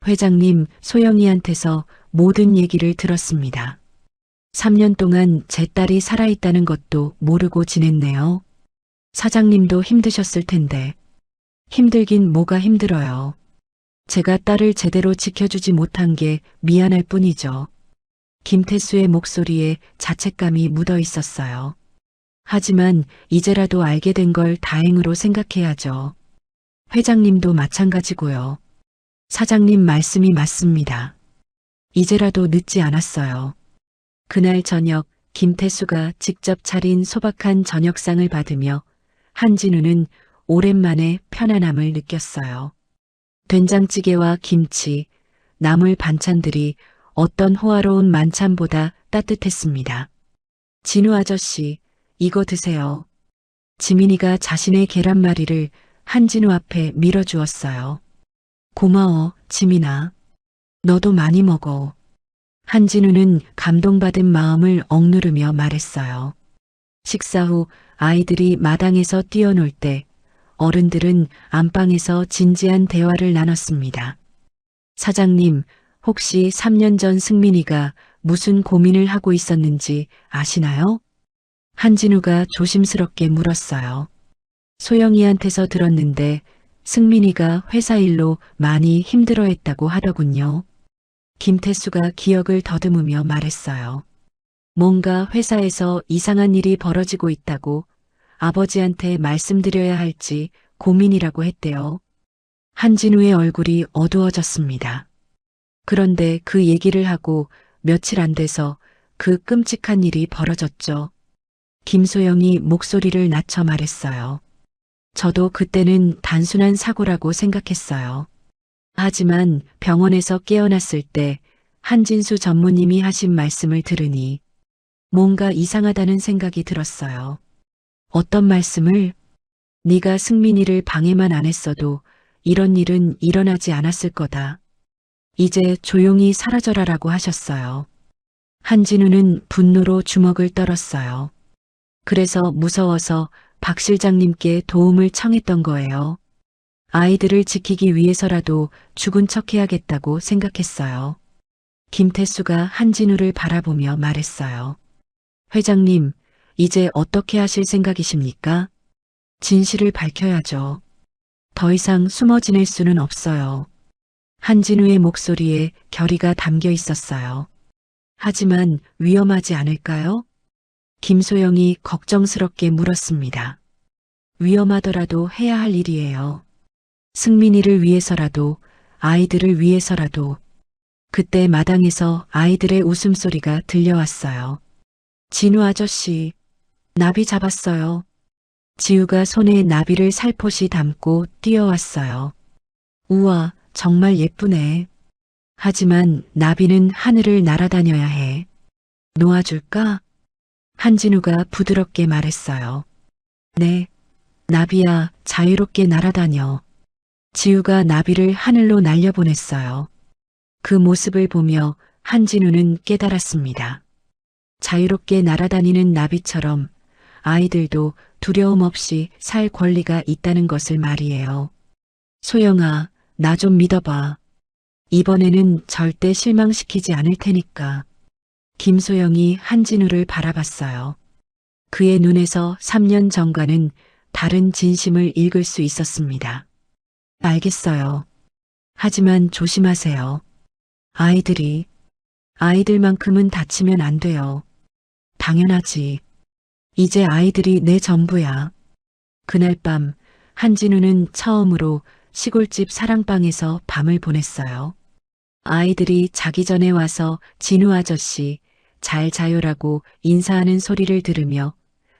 회장님, 소영이한테서 모든 얘기를 들었습니다. 3년 동안 제 딸이 살아있다는 것도 모르고 지냈네요. 사장님도 힘드셨을 텐데. 힘들긴 뭐가 힘들어요. 제가 딸을 제대로 지켜주지 못한 게 미안할 뿐이죠. 김태수의 목소리에 자책감이 묻어 있었어요. 하지만 이제라도 알게 된 걸 다행으로 생각해야죠. 회장님도 마찬가지고요. 사장님 말씀이 맞습니다. 이제라도 늦지 않았어요. 그날 저녁 김태수가 직접 차린 소박한 저녁상을 받으며 한진우는 오랜만에 편안함을 느꼈어요. 된장찌개와 김치, 나물 반찬들이 어떤 호화로운 만찬보다 따뜻했습니다. 진우 아저씨, 이거 드세요. 지민이가 자신의 계란말이를 한진우 앞에 밀어주었어요. 고마워, 지민아. 너도 많이 먹어. 한진우는 감동받은 마음을 억누르며 말했어요. 식사 후 아이들이 마당에서 뛰어놀 때 어른들은 안방에서 진지한 대화를 나눴습니다. 사장님, 혹시 3년 전 승민이가 무슨 고민을 하고 있었는지 아시나요? 한진우가 조심스럽게 물었어요. 소영이한테서 들었는데 승민이가 회사 일로 많이 힘들어했다고 하더군요. 김태수가 기억을 더듬으며 말했어요. 뭔가 회사에서 이상한 일이 벌어지고 있다고 아버지한테 말씀드려야 할지 고민이라고 했대요. 한진우의 얼굴이 어두워졌습니다. 그런데 그 얘기를 하고 며칠 안 돼서 그 끔찍한 일이 벌어졌죠. 김소영이 목소리를 낮춰 말했어요. 저도 그때는 단순한 사고라고 생각했어요. 하지만 병원에서 깨어났을 때 한진수 전무님이 하신 말씀을 들으니 뭔가 이상하다는 생각이 들었어요. 어떤 말씀을? 네가 승민이를 방해만 안 했어도 이런 일은 일어나지 않았을 거다. 이제 조용히 사라져라라고 하셨어요. 한진우는 분노로 주먹을 떨었어요. 그래서 무서워서 박 실장님께 도움을 청했던 거예요. 아이들을 지키기 위해서라도 죽은 척 해야겠다고 생각했어요. 김태수가 한진우를 바라보며 말했어요. 회장님, 이제 어떻게 하실 생각이십니까? 진실을 밝혀야죠. 더 이상 숨어 지낼 수는 없어요. 한진우의 목소리에 결의가 담겨 있었어요. 하지만 위험하지 않을까요? 김소영이 걱정스럽게 물었습니다. 위험하더라도 해야 할 일이에요. 승민이를 위해서라도, 아이들을 위해서라도. 그때 마당에서 아이들의 웃음소리가 들려왔어요. 진우 아저씨, 나비 잡았어요. 지우가 손에 나비를 살포시 담고 뛰어왔어요. 우와, 정말 예쁘네. 하지만 나비는 하늘을 날아다녀야 해. 놓아줄까? 한진우가 부드럽게 말했어요. 네, 나비야, 자유롭게 날아다녀. 지우가 나비를 하늘로 날려보냈어요. 그 모습을 보며 한진우는 깨달았습니다. 자유롭게 날아다니는 나비처럼 아이들도 두려움 없이 살 권리가 있다는 것을 말이에요. 소영아, 나 좀 믿어봐. 이번에는 절대 실망시키지 않을 테니까. 김소영이 한진우를 바라봤어요. 그의 눈에서 3년 전과는 다른 진심을 읽을 수 있었습니다. 알겠어요. 하지만 조심하세요. 아이들만큼은 다치면 안 돼요. 당연하지. 이제 아이들이 내 전부야. 그날 밤 한진우는 처음으로 시골집 사랑방에서 밤을 보냈어요. 아이들이 자기 전에 와서 진우 아저씨 잘 자요라고 인사하는 소리를 들으며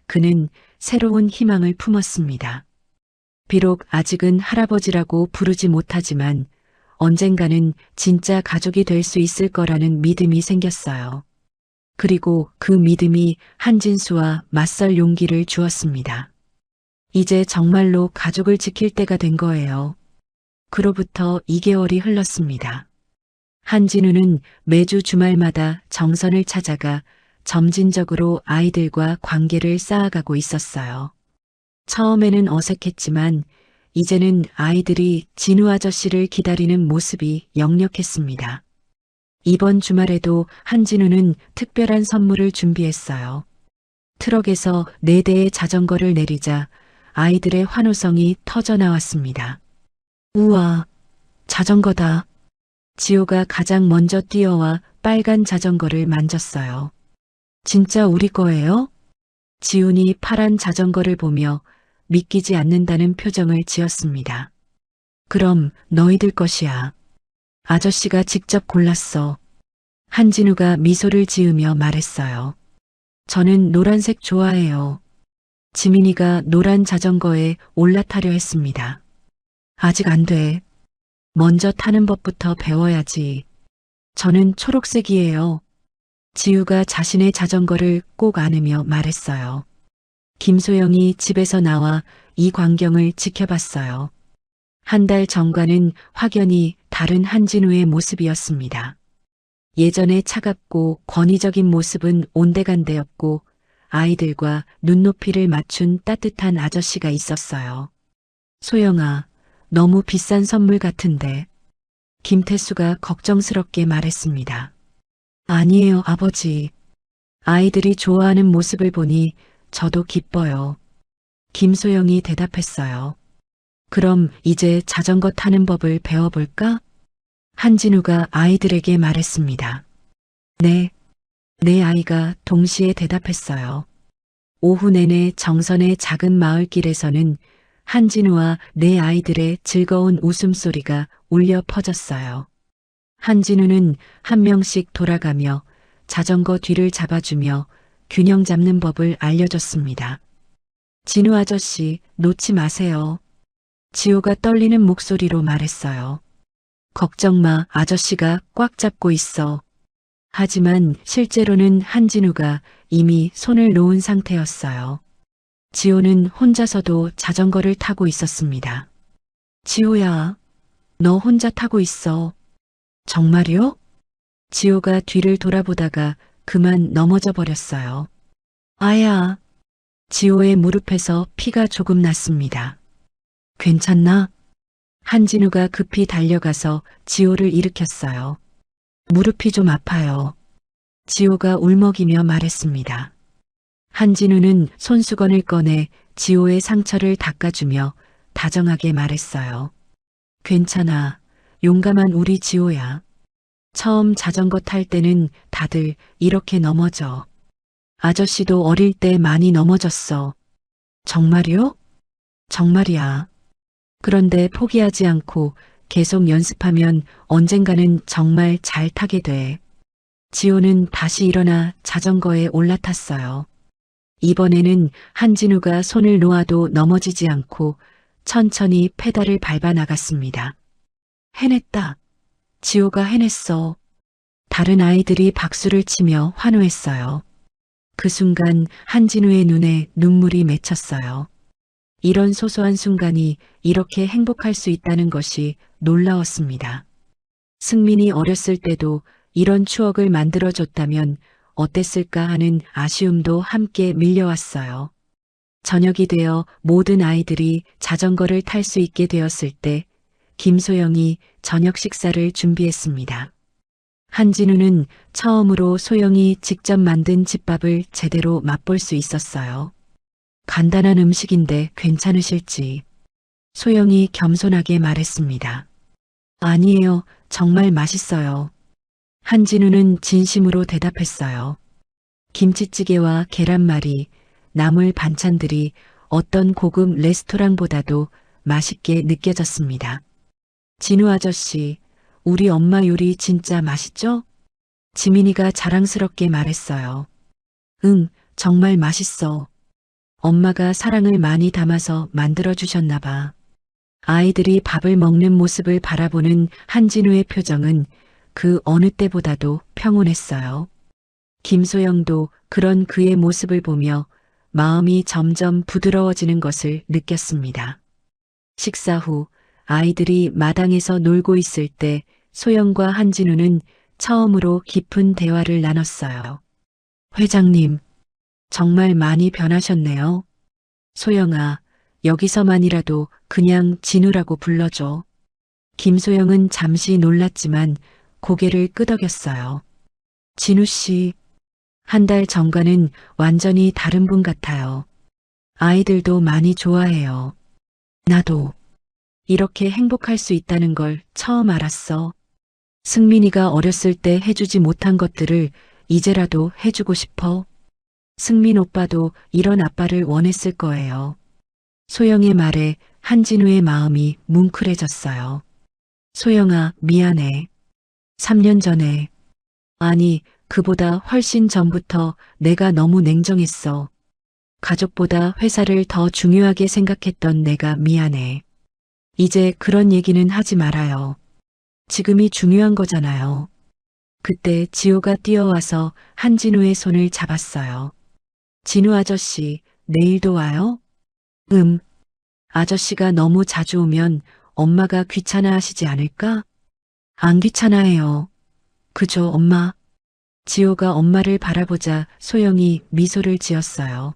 그는 새로운 희망을 품었습니다. 비록 아직은 할아버지라고 부르지 못하지만 언젠가는 진짜 가족이 될 수 있을 거라는 믿음이 생겼어요. 그리고 그 믿음이 한진수와 맞설 용기를 주었습니다. 이제 정말로 가족을 지킬 때가 된 거예요. 그로부터 2개월이 흘렀습니다. 한진우는 매주 주말마다 정선을 찾아가 점진적으로 아이들과 관계를 쌓아가고 있었어요. 처음에는 어색했지만 이제는 아이들이 진우 아저씨를 기다리는 모습이 역력했습니다. 이번 주말에도 한진우는 특별한 선물을 준비했어요. 트럭에서 4대의 자전거를 내리자 아이들의 환호성이 터져 나왔습니다. 우와, 자전거다. 지호가 가장 먼저 뛰어와 빨간 자전거를 만졌어요. 진짜 우리 거예요? 지훈이 파란 자전거를 보며 믿기지 않는다는 표정을 지었습니다. 그럼 너희들 것이야. 아저씨가 직접 골랐어. 한진우가 미소를 지으며 말했어요. 저는 노란색 좋아해요. 지민이가 노란 자전거에 올라타려 했습니다. 아직 안 돼. 먼저 타는 법부터 배워야지. 저는 초록색이에요. 지우가 자신의 자전거를 꼭 안으며 말했어요. 김소영이 집에서 나와 이 광경을 지켜봤어요. 한 달 전과는 확연히 다른 한진우의 모습이었습니다. 예전의 차갑고 권위적인 모습은 온데간데였고 아이들과 눈높이를 맞춘 따뜻한 아저씨가 있었어요. 소영아, 너무 비싼 선물 같은데. 김태수가 걱정스럽게 말했습니다. 아니에요, 아버지. 아이들이 좋아하는 모습을 보니 저도 기뻐요. 김소영이 대답했어요. 그럼 이제 자전거 타는 법을 배워볼까? 한진우가 아이들에게 말했습니다. 네, 내 아이가 동시에 대답했어요. 오후 내내 정선의 작은 마을길에서는 한진우와 내 아이들의 즐거운 웃음소리가 울려 퍼졌어요. 한진우는 한 명씩 돌아가며 자전거 뒤를 잡아주며 균형 잡는 법을 알려줬습니다. 진우 아저씨, 놓지 마세요. 지호가 떨리는 목소리로 말했어요. 걱정 마, 아저씨가 꽉 잡고 있어. 하지만 실제로는 한진우가 이미 손을 놓은 상태였어요. 지호는 혼자서도 자전거를 타고 있었습니다. 지호야, 너 혼자 타고 있어. 정말요? 지호가 뒤를 돌아보다가 그만 넘어져 버렸어요. 아야, 지호의 무릎에서 피가 조금 났습니다. 괜찮나? 한진우가 급히 달려가서 지호를 일으켰어요. 무릎이 좀 아파요. 지호가 울먹이며 말했습니다. 한진우는 손수건을 꺼내 지호의 상처를 닦아주며 다정하게 말했어요. 괜찮아. 용감한 우리 지호야. 처음 자전거 탈 때는 다들 이렇게 넘어져. 아저씨도 어릴 때 많이 넘어졌어. 정말이요? 정말이야. 그런데 포기하지 않고 계속 연습하면 언젠가는 정말 잘 타게 돼. 지호는 다시 일어나 자전거에 올라탔어요. 이번에는 한진우가 손을 놓아도 넘어지지 않고 천천히 페달을 밟아 나갔습니다. 해냈다. 지호가 해냈어. 다른 아이들이 박수를 치며 환호했어요. 그 순간 한진우의 눈에 눈물이 맺혔어요. 이런 소소한 순간이 이렇게 행복할 수 있다는 것이 놀라웠습니다. 승민이 어렸을 때도 이런 추억을 만들어줬다면 어땠을까 하는 아쉬움도 함께 밀려왔어요. 저녁이 되어 모든 아이들이 자전거를 탈 수 있게 되었을 때 김소영이 저녁 식사를 준비했습니다. 한진우는 처음으로 소영이 직접 만든 집밥을 제대로 맛볼 수 있었어요. 간단한 음식인데 괜찮으실지. 소영이 겸손하게 말했습니다. 아니에요. 정말 맛있어요. 한진우는 진심으로 대답했어요. 김치찌개와 계란말이, 나물 반찬들이 어떤 고급 레스토랑보다도 맛있게 느껴졌습니다. 진우 아저씨, 우리 엄마 요리 진짜 맛있죠? 지민이가 자랑스럽게 말했어요. 응, 정말 맛있어. 엄마가 사랑을 많이 담아서 만들어주셨나 봐. 아이들이 밥을 먹는 모습을 바라보는 한진우의 표정은 그 어느 때보다도 평온했어요. 김소영도 그런 그의 모습을 보며 마음이 점점 부드러워지는 것을 느꼈습니다. 식사 후 아이들이 마당에서 놀고 있을 때 소영과 한진우는 처음으로 깊은 대화를 나눴어요. 회장님, 정말 많이 변하셨네요. 소영아, 여기서만이라도 그냥 진우라고 불러줘. 김소영은 잠시 놀랐지만 고개를 끄덕였어요. 진우 씨, 한 달 전과는 완전히 다른 분 같아요. 아이들도 많이 좋아해요. 나도 이렇게 행복할 수 있다는 걸 처음 알았어. 승민이가 어렸을 때 해주지 못한 것들을 이제라도 해주고 싶어. 승민 오빠도 이런 아빠를 원했을 거예요. 소영의 말에 한진우의 마음이 뭉클해졌어요. 소영아, 미안해. 3년 전에, 아니, 그보다 훨씬 전부터 내가 너무 냉정했어. 가족보다 회사를 더 중요하게 생각했던 내가 미안해. 이제 그런 얘기는 하지 말아요. 지금이 중요한 거잖아요. 그때 지호가 뛰어와서 한진우의 손을 잡았어요. 진우 아저씨, 내일도 와요? 아저씨가 너무 자주 오면 엄마가 귀찮아 하시지 않을까? 안 귀찮아해요. 그죠, 엄마? 지호가 엄마를 바라보자 소영이 미소를 지었어요.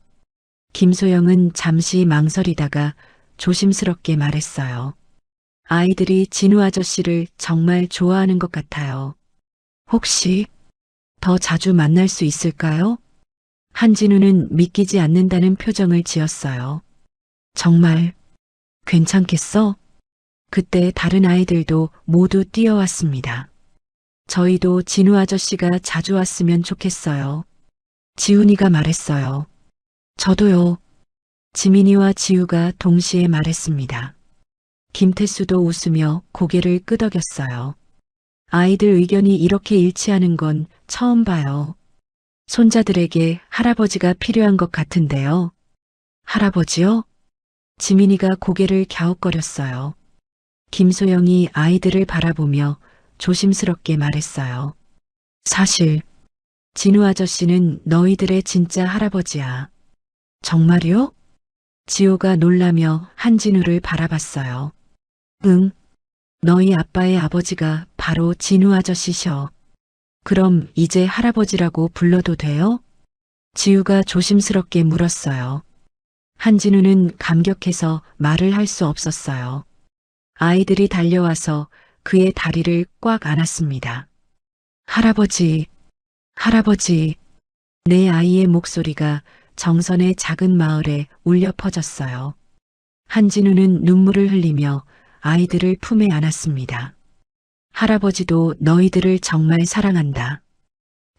김소영은 잠시 망설이다가 조심스럽게 말했어요. 아이들이 진우 아저씨를 정말 좋아하는 것 같아요. 혹시 더 자주 만날 수 있을까요? 한진우는 믿기지 않는다는 표정을 지었어요. 정말 괜찮겠어? 그때 다른 아이들도 모두 뛰어왔습니다. 저희도 진우 아저씨가 자주 왔으면 좋겠어요. 지훈이가 말했어요. 저도요. 지민이와 지우가 동시에 말했습니다. 김태수도 웃으며 고개를 끄덕였어요. 아이들 의견이 이렇게 일치하는 건 처음 봐요. 손자들에게 할아버지가 필요한 것 같은데요. 할아버지요? 지민이가 고개를 갸웃거렸어요. 김소영이 아이들을 바라보며 조심스럽게 말했어요. 사실 진우 아저씨는 너희들의 진짜 할아버지야. 정말요? 지호가 놀라며 한진우를 바라봤어요. 응, 너희 아빠의 아버지가 바로 진우 아저씨셔. 그럼 이제 할아버지라고 불러도 돼요? 지우가 조심스럽게 물었어요. 한진우는 감격해서 말을 할 수 없었어요. 아이들이 달려와서 그의 다리를 꽉 안았습니다. 할아버지, 할아버지, 내 아이의 목소리가 정선의 작은 마을에 울려 퍼졌어요. 한진우는 눈물을 흘리며 아이들을 품에 안았습니다. 할아버지도 너희들을 정말 사랑한다.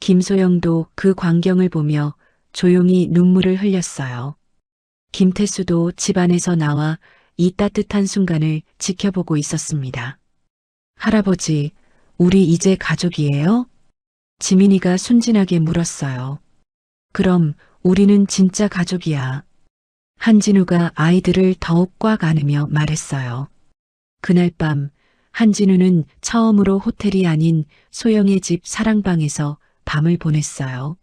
김소영도 그 광경을 보며 조용히 눈물을 흘렸어요. 김태수도 집안에서 나와 이 따뜻한 순간을 지켜보고 있었습니다. 할아버지, 우리 이제 가족이에요? 지민이가 순진하게 물었어요. 그럼 우리는 진짜 가족이야. 한진우가 아이들을 더욱 꽉 안으며 말했어요. 그날 밤 한진우는 처음으로 호텔이 아닌 소영의 집 사랑방에서 밤을 보냈어요.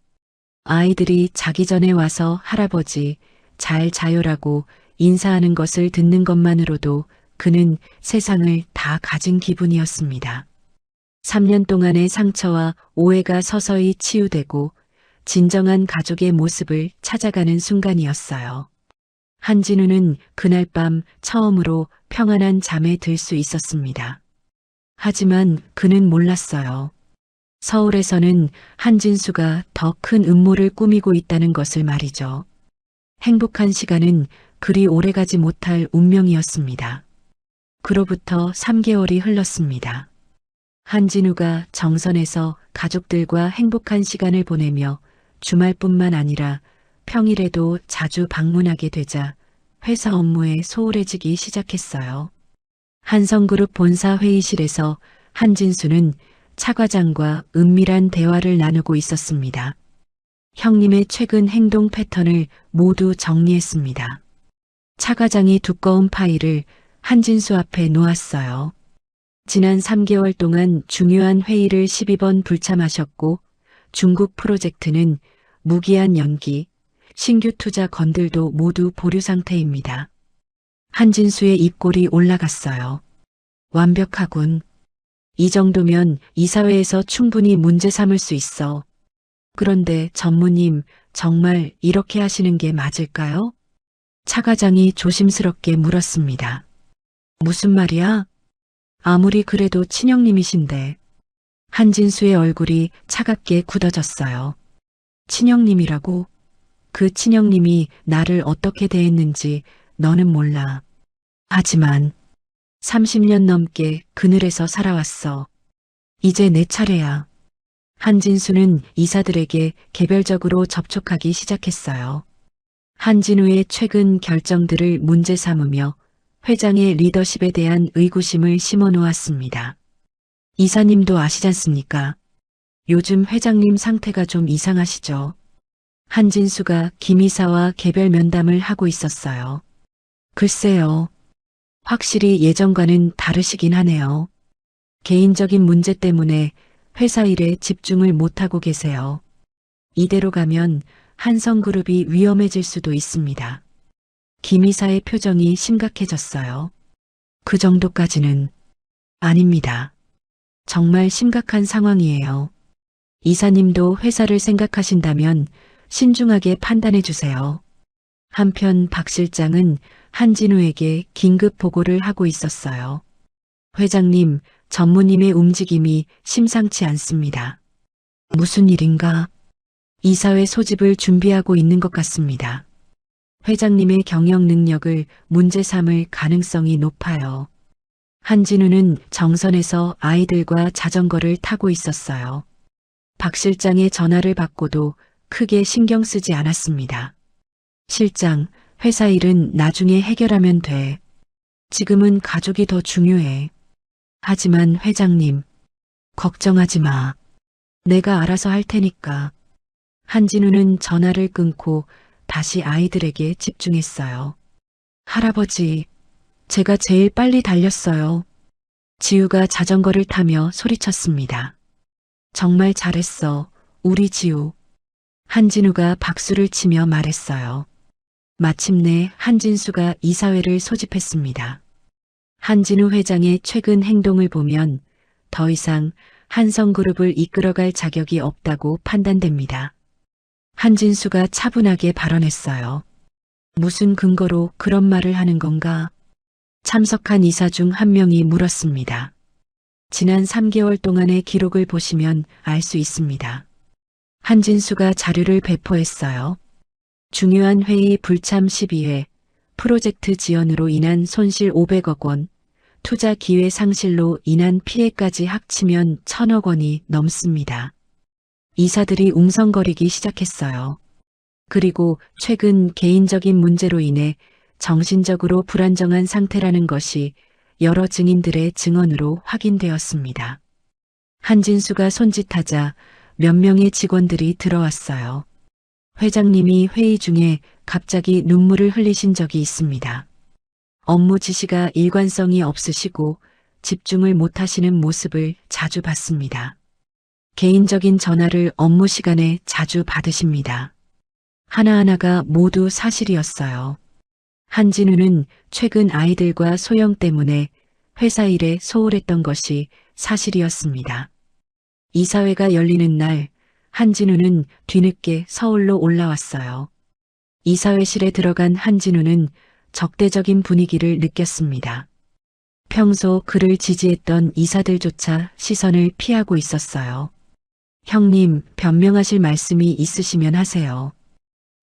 아이들이 자기 전에 와서 할아버지 잘 자요라고 인사하는 것을 듣는 것만으로도 그는 세상을 다 가진 기분이었습니다. 3년 동안의 상처와 오해가 서서히 치유되고 진정한 가족의 모습을 찾아가는 순간이었어요. 한진우는 그날 밤 처음으로 평안한 잠에 들 수 있었습니다. 하지만 그는 몰랐어요. 서울에서는 한진수가 더 큰 음모를 꾸미고 있다는 것을 말이죠. 행복한 시간은 그리 오래가지 못할 운명이었습니다. 그로부터 3개월이 흘렀습니다. 한진우가 정선에서 가족들과 행복한 시간을 보내며 주말뿐만 아니라 평일에도 자주 방문하게 되자 회사 업무에 소홀해지기 시작했어요. 한성그룹 본사 회의실에서 한진수는 차 과장과 은밀한 대화를 나누고 있었습니다. 형님의 최근 행동 패턴을 모두 정리했습니다. 차 과장이 두꺼운 파일을 한진수 앞에 놓았어요. 지난 3개월 동안 중요한 회의를 12번 불참하셨고 중국 프로젝트는 무기한 연기, 신규 투자 건들도 모두 보류 상태입니다. 한진수의 입꼬리 올라갔어요. 완벽하군. 이 정도면 이사회에서 충분히 문제 삼을 수 있어. 그런데 전무님, 정말 이렇게 하시는 게 맞을까요? 차 과장이 조심스럽게 물었습니다. 무슨 말이야? 아무리 그래도 친형님이신데. 한진수의 얼굴이 차갑게 굳어졌어요. 친형님이라고? 그 친형님이 나를 어떻게 대했는지 너는 몰라. 하지만 30년 넘게 그늘에서 살아왔어. 이제 내 차례야. 한진수는 이사들에게 개별적으로 접촉하기 시작했어요. 한진우의 최근 결정들을 문제 삼으며 회장의 리더십에 대한 의구심을 심어 놓았습니다. 이사님도 아시잖습니까? 요즘 회장님 상태가 좀 이상하시죠? 한진수가 김 이사와 개별 면담을 하고 있었어요. 글쎄요. 확실히 예전과는 다르시긴 하네요. 개인적인 문제 때문에 회사 일에 집중을 못하고 계세요. 이대로 가면 한성그룹이 위험해질 수도 있습니다. 김 이사의 표정이 심각해졌어요. 그 정도까지는 아닙니다. 정말 심각한 상황이에요. 이사님도 회사를 생각하신다면 신중하게 판단해 주세요. 한편 박 실장은 한진우에게 긴급 보고를 하고 있었어요. 회장님, 전무님의 움직임이 심상치 않습니다. 무슨 일인가? 이사회 소집을 준비하고 있는 것 같습니다. 회장님의 경영 능력을 문제 삼을 가능성이 높아요. 한진우는 정선에서 아이들과 자전거를 타고 있었어요. 박 실장의 전화를 받고도 크게 신경 쓰지 않았습니다. 실장, 회사 일은 나중에 해결하면 돼. 지금은 가족이 더 중요해. 하지만 회장님, 걱정하지 마. 내가 알아서 할 테니까. 한진우는 전화를 끊고 다시 아이들에게 집중했어요. 할아버지, 제가 제일 빨리 달렸어요. 지우가 자전거를 타며 소리쳤습니다. 정말 잘했어, 우리 지우. 한진우가 박수를 치며 말했어요. 마침내 한진수가 이사회를 소집했습니다. 한진우 회장의 최근 행동을 보면 더 이상 한성그룹을 이끌어갈 자격이 없다고 판단됩니다. 한진수가 차분하게 발언했어요. 무슨 근거로 그런 말을 하는 건가? 참석한 이사 중 한 명이 물었습니다. 지난 3개월 동안의 기록을 보시면 알 수 있습니다. 한진수가 자료를 배포했어요. 중요한 회의 불참 12회, 프로젝트 지연으로 인한 손실 500억 원, 투자 기회 상실로 인한 피해까지 합치면 1,000억 원이 넘습니다. 이사들이 웅성거리기 시작했어요. 그리고 최근 개인적인 문제로 인해 정신적으로 불안정한 상태라는 것이 여러 증인들의 증언으로 확인되었습니다. 한진수가 손짓하자 몇 명의 직원들이 들어왔어요. 회장님이 회의 중에 갑자기 눈물을 흘리신 적이 있습니다. 업무 지시가 일관성이 없으시고 집중을 못하시는 모습을 자주 봤습니다. 개인적인 전화를 업무 시간에 자주 받으십니다. 하나하나가 모두 사실이었어요. 한진우는 최근 아이들과 소영 때문에 회사 일에 소홀했던 것이 사실이었습니다. 이사회가 열리는 날 한진우는 뒤늦게 서울로 올라왔어요. 이사회실에 들어간 한진우는 적대적인 분위기를 느꼈습니다. 평소 그를 지지했던 이사들조차 시선을 피하고 있었어요. 형님, 변명하실 말씀이 있으시면 하세요.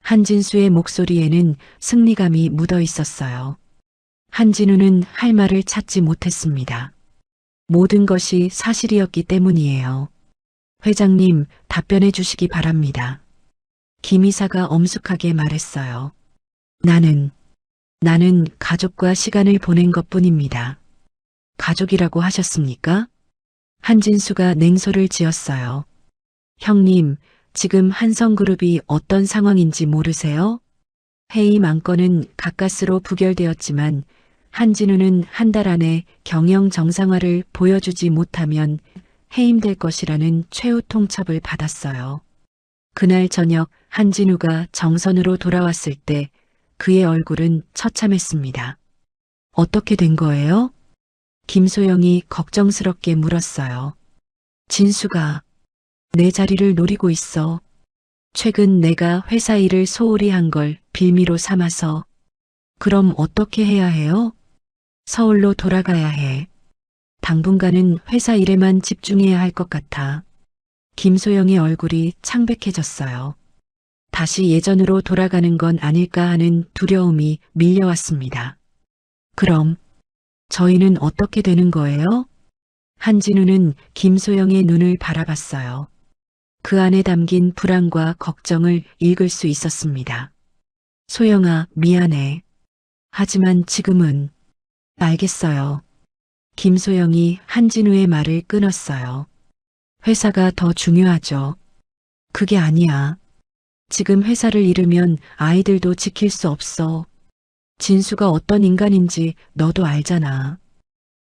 한진수의 목소리에는 승리감이 묻어 있었어요. 한진우는 할 말을 찾지 못했습니다. 모든 것이 사실이었기 때문이에요. 회장님, 답변해 주시기 바랍니다. 김 이사가 엄숙하게 말했어요. 나는 가족과 시간을 보낸 것뿐입니다. 가족이라고 하셨습니까? 한진수가 냉소를 지었어요. 형님, 지금 한성그룹이 어떤 상황인지 모르세요? 회의 만건은 가까스로 부결되었지만 한진우는 한 달 안에 경영 정상화를 보여주지 못하면 해임될 것이라는 최후 통첩을 받았어요. 그날 저녁 한진우가 정선으로 돌아왔을 때 그의 얼굴은 처참했습니다. 어떻게 된 거예요? 김소영이 걱정스럽게 물었어요. 진수가 내 자리를 노리고 있어. 최근 내가 회사 일을 소홀히 한 걸 빌미로 삼아서. 그럼 어떻게 해야 해요? 서울로 돌아가야 해. 당분간은 회사 일에만 집중해야 할 것 같아. 김소영의 얼굴이 창백해졌어요. 다시 예전으로 돌아가는 건 아닐까 하는 두려움이 밀려왔습니다. 그럼 저희는 어떻게 되는 거예요? 한진우는 김소영의 눈을 바라봤어요. 그 안에 담긴 불안과 걱정을 읽을 수 있었습니다. 소영아, 미안해. 하지만 지금은. 알겠어요. 김소영이 한진우의 말을 끊었어요. 회사가 더 중요하죠. 그게 아니야. 지금 회사를 잃으면 아이들도 지킬 수 없어. 진수가 어떤 인간인지 너도 알잖아.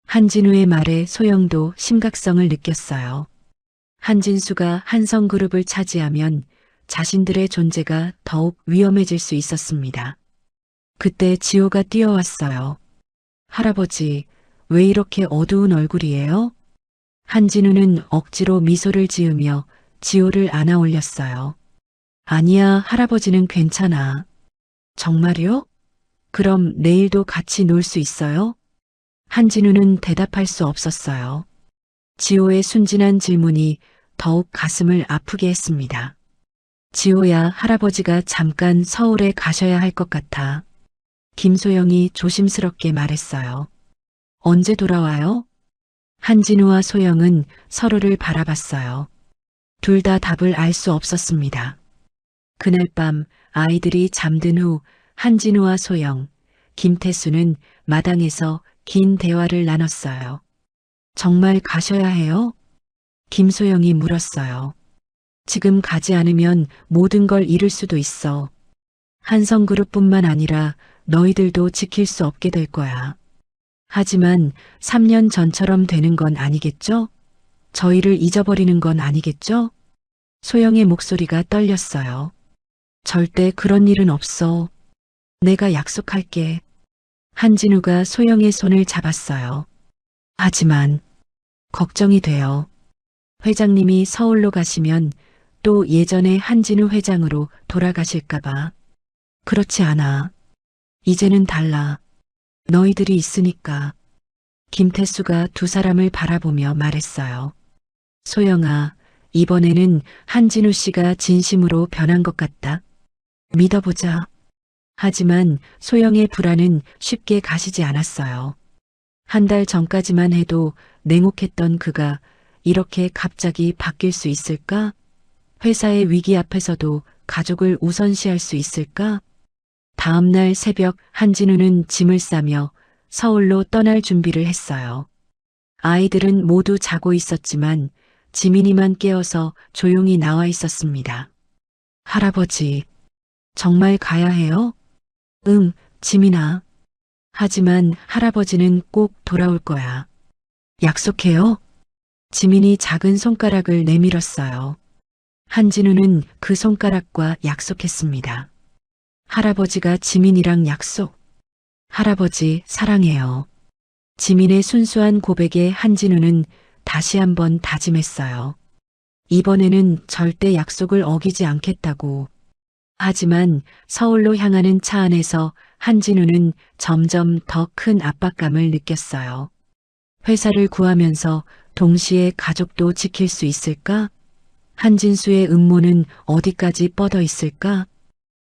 한진우의 말에 소영도 심각성을 느꼈어요. 한진수가 한성그룹을 차지하면 자신들의 존재가 더욱 위험해질 수 있었습니다. 그때 지호가 뛰어왔어요. 할아버지, 왜 이렇게 어두운 얼굴이에요? 한진우는 억지로 미소를 지으며 지호를 안아 올렸어요. 아니야, 할아버지는 괜찮아. 정말요? 그럼 내일도 같이 놀 수 있어요? 한진우는 대답할 수 없었어요. 지호의 순진한 질문이 더욱 가슴을 아프게 했습니다. 지호야, 할아버지가 잠깐 서울에 가셔야 할 것 같아. 김소영이 조심스럽게 말했어요. 언제 돌아와요? 한진우와 소영은 서로를 바라봤어요. 둘 다 답을 알 수 없었습니다. 그날 밤 아이들이 잠든 후 한진우와 소영, 김태수는 마당에서 긴 대화를 나눴어요. 정말 가셔야 해요? 김소영이 물었어요. 지금 가지 않으면 모든 걸 잃을 수도 있어. 한성그룹뿐만 아니라 너희들도 지킬 수 없게 될 거야. 하지만 3년 전처럼 되는 건 아니겠죠? 저희를 잊어버리는 건 아니겠죠? 소영의 목소리가 떨렸어요. 절대 그런 일은 없어. 내가 약속할게. 한진우가 소영의 손을 잡았어요. 하지만 걱정이 돼요. 회장님이 서울로 가시면 또 예전의 한진우 회장으로 돌아가실까봐. 그렇지 않아. 이제는 달라. 너희들이 있으니까. 김태수가 두 사람을 바라보며 말했어요. 소영아, 이번에는 한진우 씨가 진심으로 변한 것 같다. 믿어보자. 하지만 소영의 불안은 쉽게 가시지 않았어요. 한 달 전까지만 해도 냉혹했던 그가 이렇게 갑자기 바뀔 수 있을까? 회사의 위기 앞에서도 가족을 우선시할 수 있을까? 다음 날 새벽 한진우는 짐을 싸며 서울로 떠날 준비를 했어요. 아이들은 모두 자고 있었지만 지민이만 깨어서 조용히 나와 있었습니다. 할아버지, 정말 가야 해요? 응, 지민아. 하지만 할아버지는 꼭 돌아올 거야. 약속해요? 지민이 작은 손가락을 내밀었어요. 한진우는 그 손가락과 약속했습니다. 할아버지가 지민이랑 약속. 할아버지 사랑해요. 지민의 순수한 고백에 한진우는 다시 한번 다짐했어요. 이번에는 절대 약속을 어기지 않겠다고. 하지만 서울로 향하는 차 안에서 한진우는 점점 더 큰 압박감을 느꼈어요. 회사를 구하면서 동시에 가족도 지킬 수 있을까? 한진수의 음모는 어디까지 뻗어 있을까?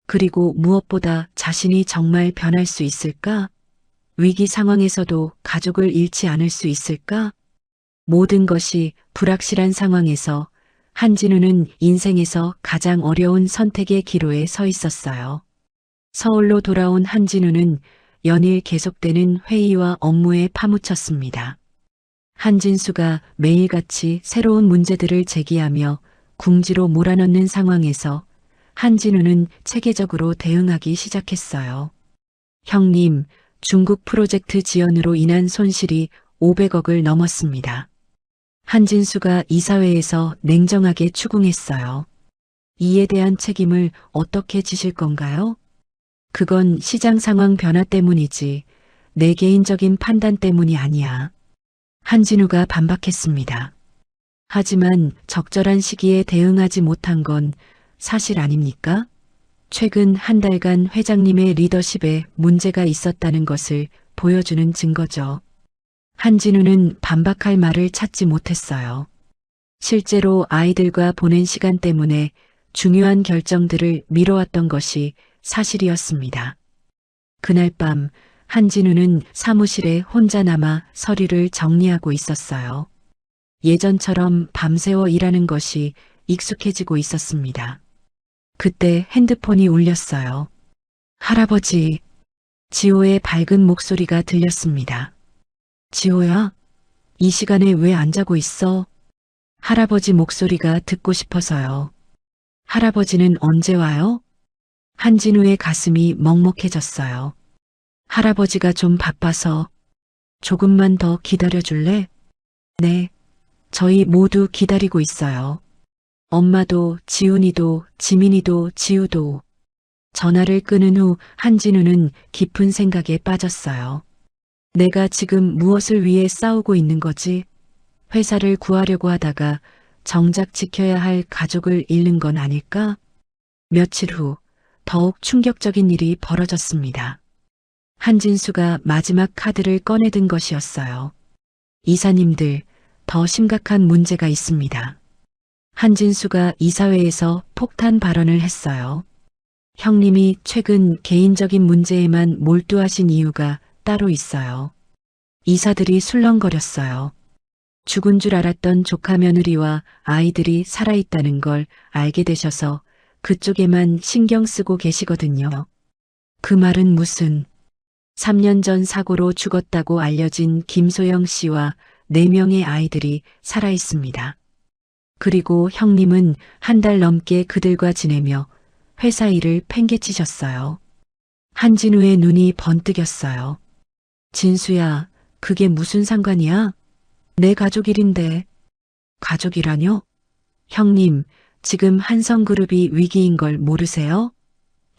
그리고 무엇보다 자신이 정말 변할 수 있을까? 위기 상황에서도 가족을 잃지 않을 수 있을까? 모든 것이 불확실한 상황에서 한진우는 인생에서 가장 어려운 선택의 기로에 서 있었어요. 서울로 돌아온 한진우는 연일 계속되는 회의와 업무에 파묻혔습니다. 한진수가 매일같이 새로운 문제들을 제기하며 궁지로 몰아넣는 상황에서 한진우는 체계적으로 대응하기 시작했어요. 형님, 중국 프로젝트 지연으로 인한 손실이 500억을 넘었습니다. 한진수가 이사회에서 냉정하게 추궁했어요. 이에 대한 책임을 어떻게 지실 건가요? 그건 시장 상황 변화 때문이지 내 개인적인 판단 때문이 아니야. 한진우가 반박했습니다. 하지만 적절한 시기에 대응하지 못한 건 사실 아닙니까? 최근 한 달간 회장님의 리더십에 문제가 있었다는 것을 보여주는 증거죠. 한진우는 반박할 말을 찾지 못했어요. 실제로 아이들과 보낸 시간 때문에 중요한 결정들을 미뤄왔던 것이 사실이었습니다. 그날 밤 한진우는 사무실에 혼자 남아 서류를 정리하고 있었어요. 예전처럼 밤새워 일하는 것이 익숙해지고 있었습니다. 그때 핸드폰이 울렸어요. 할아버지, 지호의 밝은 목소리가 들렸습니다. 지호야, 이 시간에 왜 안 자고 있어? 할아버지 목소리가 듣고 싶어서요. 할아버지는 언제 와요? 한진우의 가슴이 먹먹해졌어요. 할아버지가 좀 바빠서 조금만 더 기다려줄래? 네, 저희 모두 기다리고 있어요. 엄마도, 지훈이도, 지민이도, 지우도. 전화를 끊은 후 한진우는 깊은 생각에 빠졌어요. 내가 지금 무엇을 위해 싸우고 있는 거지? 회사를 구하려고 하다가 정작 지켜야 할 가족을 잃는 건 아닐까? 며칠 후 더욱 충격적인 일이 벌어졌습니다. 한진수가 마지막 카드를 꺼내든 것이었어요. 이사님들, 더 심각한 문제가 있습니다. 한진수가 이사회에서 폭탄 발언을 했어요. 형님이 최근 개인적인 문제에만 몰두하신 이유가 따로 있어요. 이사들이 술렁거렸어요. 죽은 줄 알았던 조카 며느리와 아이들이 살아있다는 걸 알게 되셔서 그쪽에만 신경 쓰고 계시거든요. 그 말은 무슨 3년 전 사고로 죽었다고 알려진 김소영 씨와 4명의 아이들이 살아있습니다. 그리고 형님은 한 달 넘게 그들과 지내며 회사 일을 팽개치셨어요. 한진우의 눈이 번뜩였어요. 진수야, 그게 무슨 상관이야? 내 가족 일인데. 가족이라뇨? 형님, 지금 한성그룹이 위기인 걸 모르세요?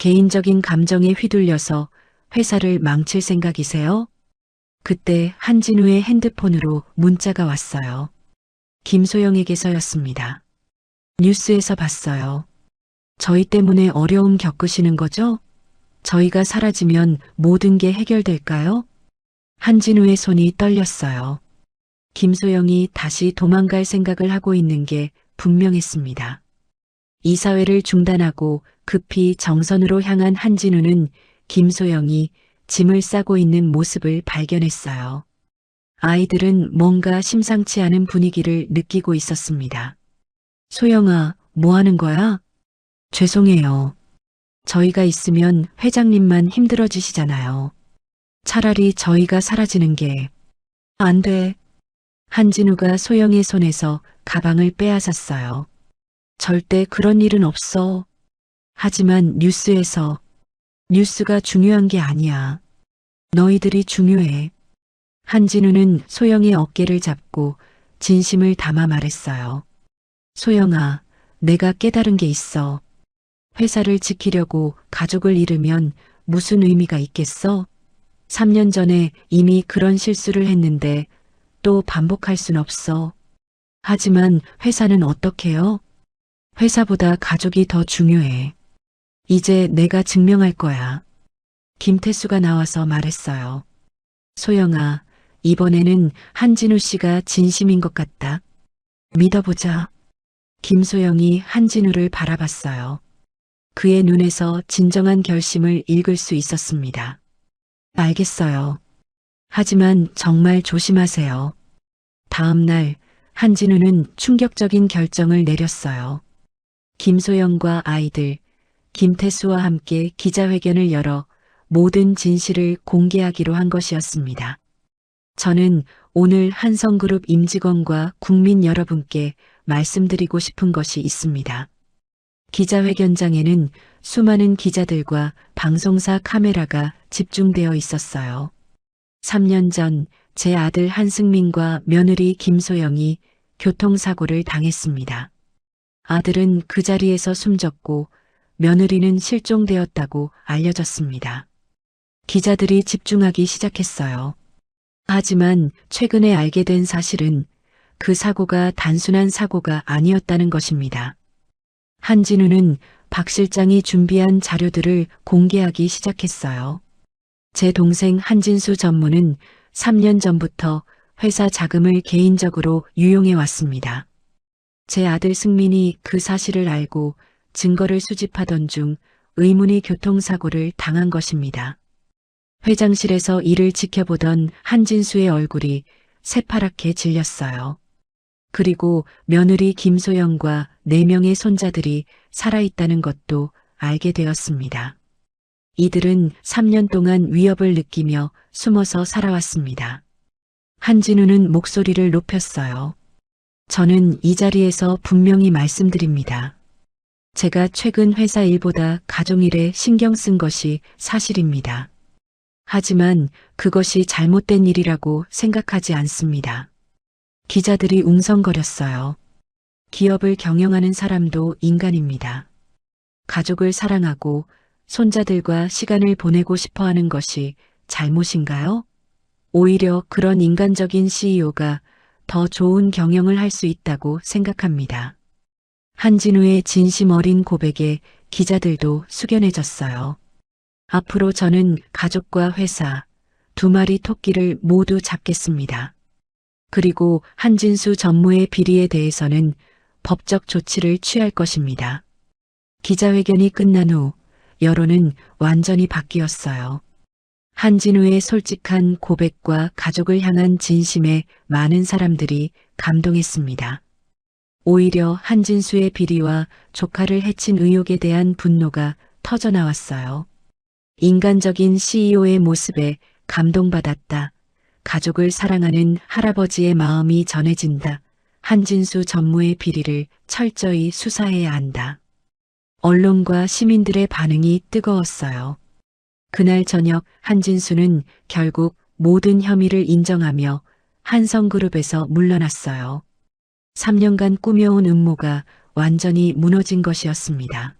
개인적인 감정에 휘둘려서 회사를 망칠 생각이세요? 그때 한진우의 핸드폰으로 문자가 왔어요. 김소영에게서였습니다. 뉴스에서 봤어요. 저희 때문에 어려움 겪으시는 거죠? 저희가 사라지면 모든 게 해결될까요? 한진우의 손이 떨렸어요. 김소영이 다시 도망갈 생각을 하고 있는 게 분명했습니다. 이사회를 중단하고 급히 정선으로 향한 한진우는 김소영이 짐을 싸고 있는 모습을 발견했어요. 아이들은 뭔가 심상치 않은 분위기를 느끼고 있었습니다. 소영아, 뭐 하는 거야? 죄송해요. 저희가 있으면 회장님만 힘들어지시잖아요. 차라리 저희가 사라지는 게 안 돼. 한진우가 소영의 손에서 가방을 빼앗았어요. 절대 그런 일은 없어. 하지만 뉴스가 중요한 게 아니야. 너희들이 중요해. 한진우는 소영의 어깨를 잡고 진심을 담아 말했어요. 소영아, 내가 깨달은 게 있어. 회사를 지키려고 가족을 잃으면 무슨 의미가 있겠어? 3년 전에 이미 그런 실수를 했는데 또 반복할 순 없어. 하지만 회사는 어떡해요? 회사보다 가족이 더 중요해. 이제 내가 증명할 거야. 김태수가 나와서 말했어요. 소영아, 이번에는 한진우 씨가 진심인 것 같다. 믿어보자. 김소영이 한진우를 바라봤어요. 그의 눈에서 진정한 결심을 읽을 수 있었습니다. 알겠어요. 하지만 정말 조심하세요. 다음 날 한진우는 충격적인 결정을 내렸어요. 김소영과 아이들, 김태수와 함께 기자회견을 열어 모든 진실을 공개하기로 한 것이었습니다. 저는 오늘 한성그룹 임직원과 국민 여러분께 말씀드리고 싶은 것이 있습니다. 기자회견장에는 수많은 기자들과 방송사 카메라가 집중되어 있었어요. 3년 전 제 아들 한승민과 며느리 김소영이 교통사고를 당했습니다. 아들은 그 자리에서 숨졌고 며느리는 실종되었다고 알려졌습니다. 기자들이 집중하기 시작했어요. 하지만 최근에 알게 된 사실은 그 사고가 단순한 사고가 아니었다는 것입니다. 한진우는 박 실장이 준비한 자료들을 공개하기 시작했어요. 제 동생 한진수 전무는 3년 전부터 회사 자금을 개인적으로 유용해 왔습니다. 제 아들 승민이 그 사실을 알고 증거를 수집하던 중 의문의 교통사고를 당한 것입니다. 회장실에서 이를 지켜보던 한진수의 얼굴이 새파랗게 질렸어요. 그리고 며느리 김소영과 4명의 손자들이 살아있다는 것도 알게 되었습니다. 이들은 3년 동안 위협을 느끼며 숨어서 살아왔습니다. 한진우는 목소리를 높였어요. 저는 이 자리에서 분명히 말씀드립니다. 제가 최근 회사 일보다 가족일에 신경 쓴 것이 사실입니다. 하지만 그것이 잘못된 일이라고 생각하지 않습니다. 기자들이 웅성거렸어요. 기업을 경영하는 사람도 인간입니다. 가족을 사랑하고 손자들과 시간을 보내고 싶어 하는 것이 잘못인가요? 오히려 그런 인간적인 CEO가 더 좋은 경영을 할 수 있다고 생각합니다. 한진우의 진심 어린 고백에 기자들도 숙연해졌어요. 앞으로 저는 가족과 회사, 2마리 토끼를 모두 잡겠습니다. 그리고 한진수 전무의 비리에 대해서는 법적 조치를 취할 것입니다. 기자회견이 끝난 후 여론은 완전히 바뀌었어요. 한진우의 솔직한 고백과 가족을 향한 진심에 많은 사람들이 감동했습니다. 오히려 한진수의 비리와 조카를 해친 의혹에 대한 분노가 터져나왔어요. 인간적인 CEO의 모습에 감동받았다. 가족을 사랑하는 할아버지의 마음이 전해진다. 한진수 전무의 비리를 철저히 수사해야 한다. 언론과 시민들의 반응이 뜨거웠어요. 그날 저녁 한진수는 결국 모든 혐의를 인정하며 한성그룹에서 물러났어요. 3년간 꾸며온 음모가 완전히 무너진 것이었습니다.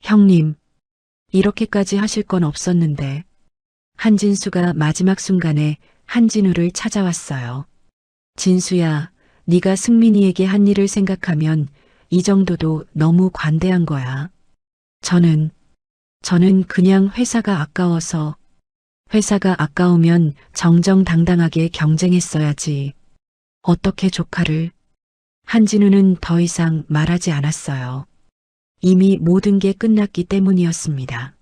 형님, 이렇게까지 하실 건 없었는데. 한진수가 마지막 순간에 한진우를 찾아왔어요. 진수야, 네가 승민이에게 한 일을 생각하면 이 정도도 너무 관대한 거야. 저는 그냥 회사가 아까워서. 회사가 아까우면 정정당당하게 경쟁했어야지. 어떻게 조카를. 한진우는 더 이상 말하지 않았어요. 이미 모든 게 끝났기 때문이었습니다.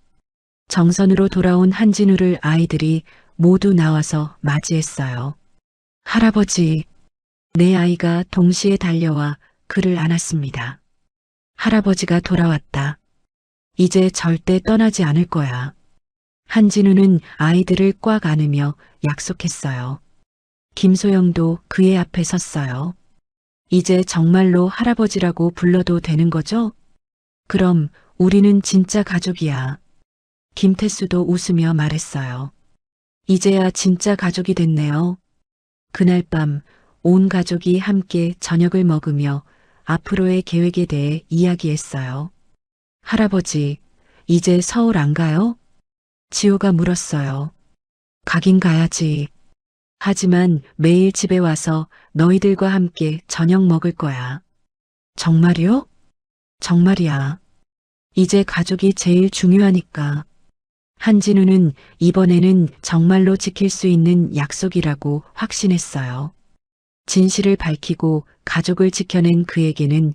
정선으로 돌아온 한진우를 아이들이 모두 나와서 맞이했어요. 할아버지, 내 아이가 동시에 달려와 그를 안았습니다. 할아버지가 돌아왔다. 이제 절대 떠나지 않을 거야. 한진우는 아이들을 꽉 안으며 약속했어요. 김소영도 그의 앞에 섰어요. 이제 정말로 할아버지라고 불러도 되는 거죠? 그럼 우리는 진짜 가족이야. 김태수도 웃으며 말했어요. 이제야 진짜 가족이 됐네요. 그날 밤 온 가족이 함께 저녁을 먹으며 앞으로의 계획에 대해 이야기했어요. 할아버지, 이제 서울 안 가요? 지호가 물었어요. 가긴 가야지. 하지만 매일 집에 와서 너희들과 함께 저녁 먹을 거야. 정말이요? 정말이야. 이제 가족이 제일 중요하니까. 한진우는 이번에는 정말로 지킬 수 있는 약속이라고 확신했어요. 진실을 밝히고 가족을 지켜낸 그에게는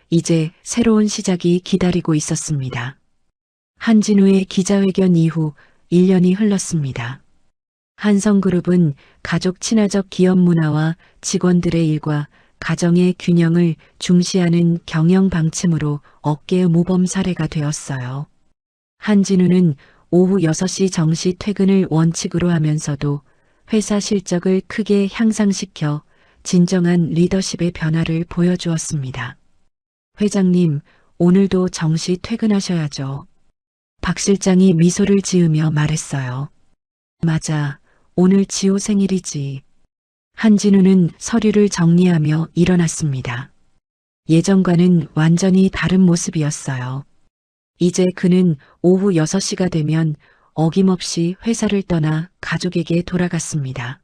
이제 새로운 시작이 기다리고 있었습니다. 한진우의 기자회견 이후 1년이 흘렀습니다. 한성그룹은 가족 친화적 기업 문화와 직원들의 일과 가정의 균형을 중시하는 경영 방침으로 업계의 모범 사례가 되었어요. 한진우는 오후 6시 정시 퇴근을 원칙으로 하면서도 회사 실적을 크게 향상시켜 진정한 리더십의 변화를 보여주었습니다. 회장님, 오늘도 정시 퇴근하셔야죠. 박 실장이 미소를 지으며 말했어요. 맞아, 오늘 지호 생일이지. 한진우는 서류를 정리하며 일어났습니다. 예전과는 완전히 다른 모습이었어요. 이제 그는 오후 6시가 되면 어김없이 회사를 떠나 가족에게 돌아갔습니다.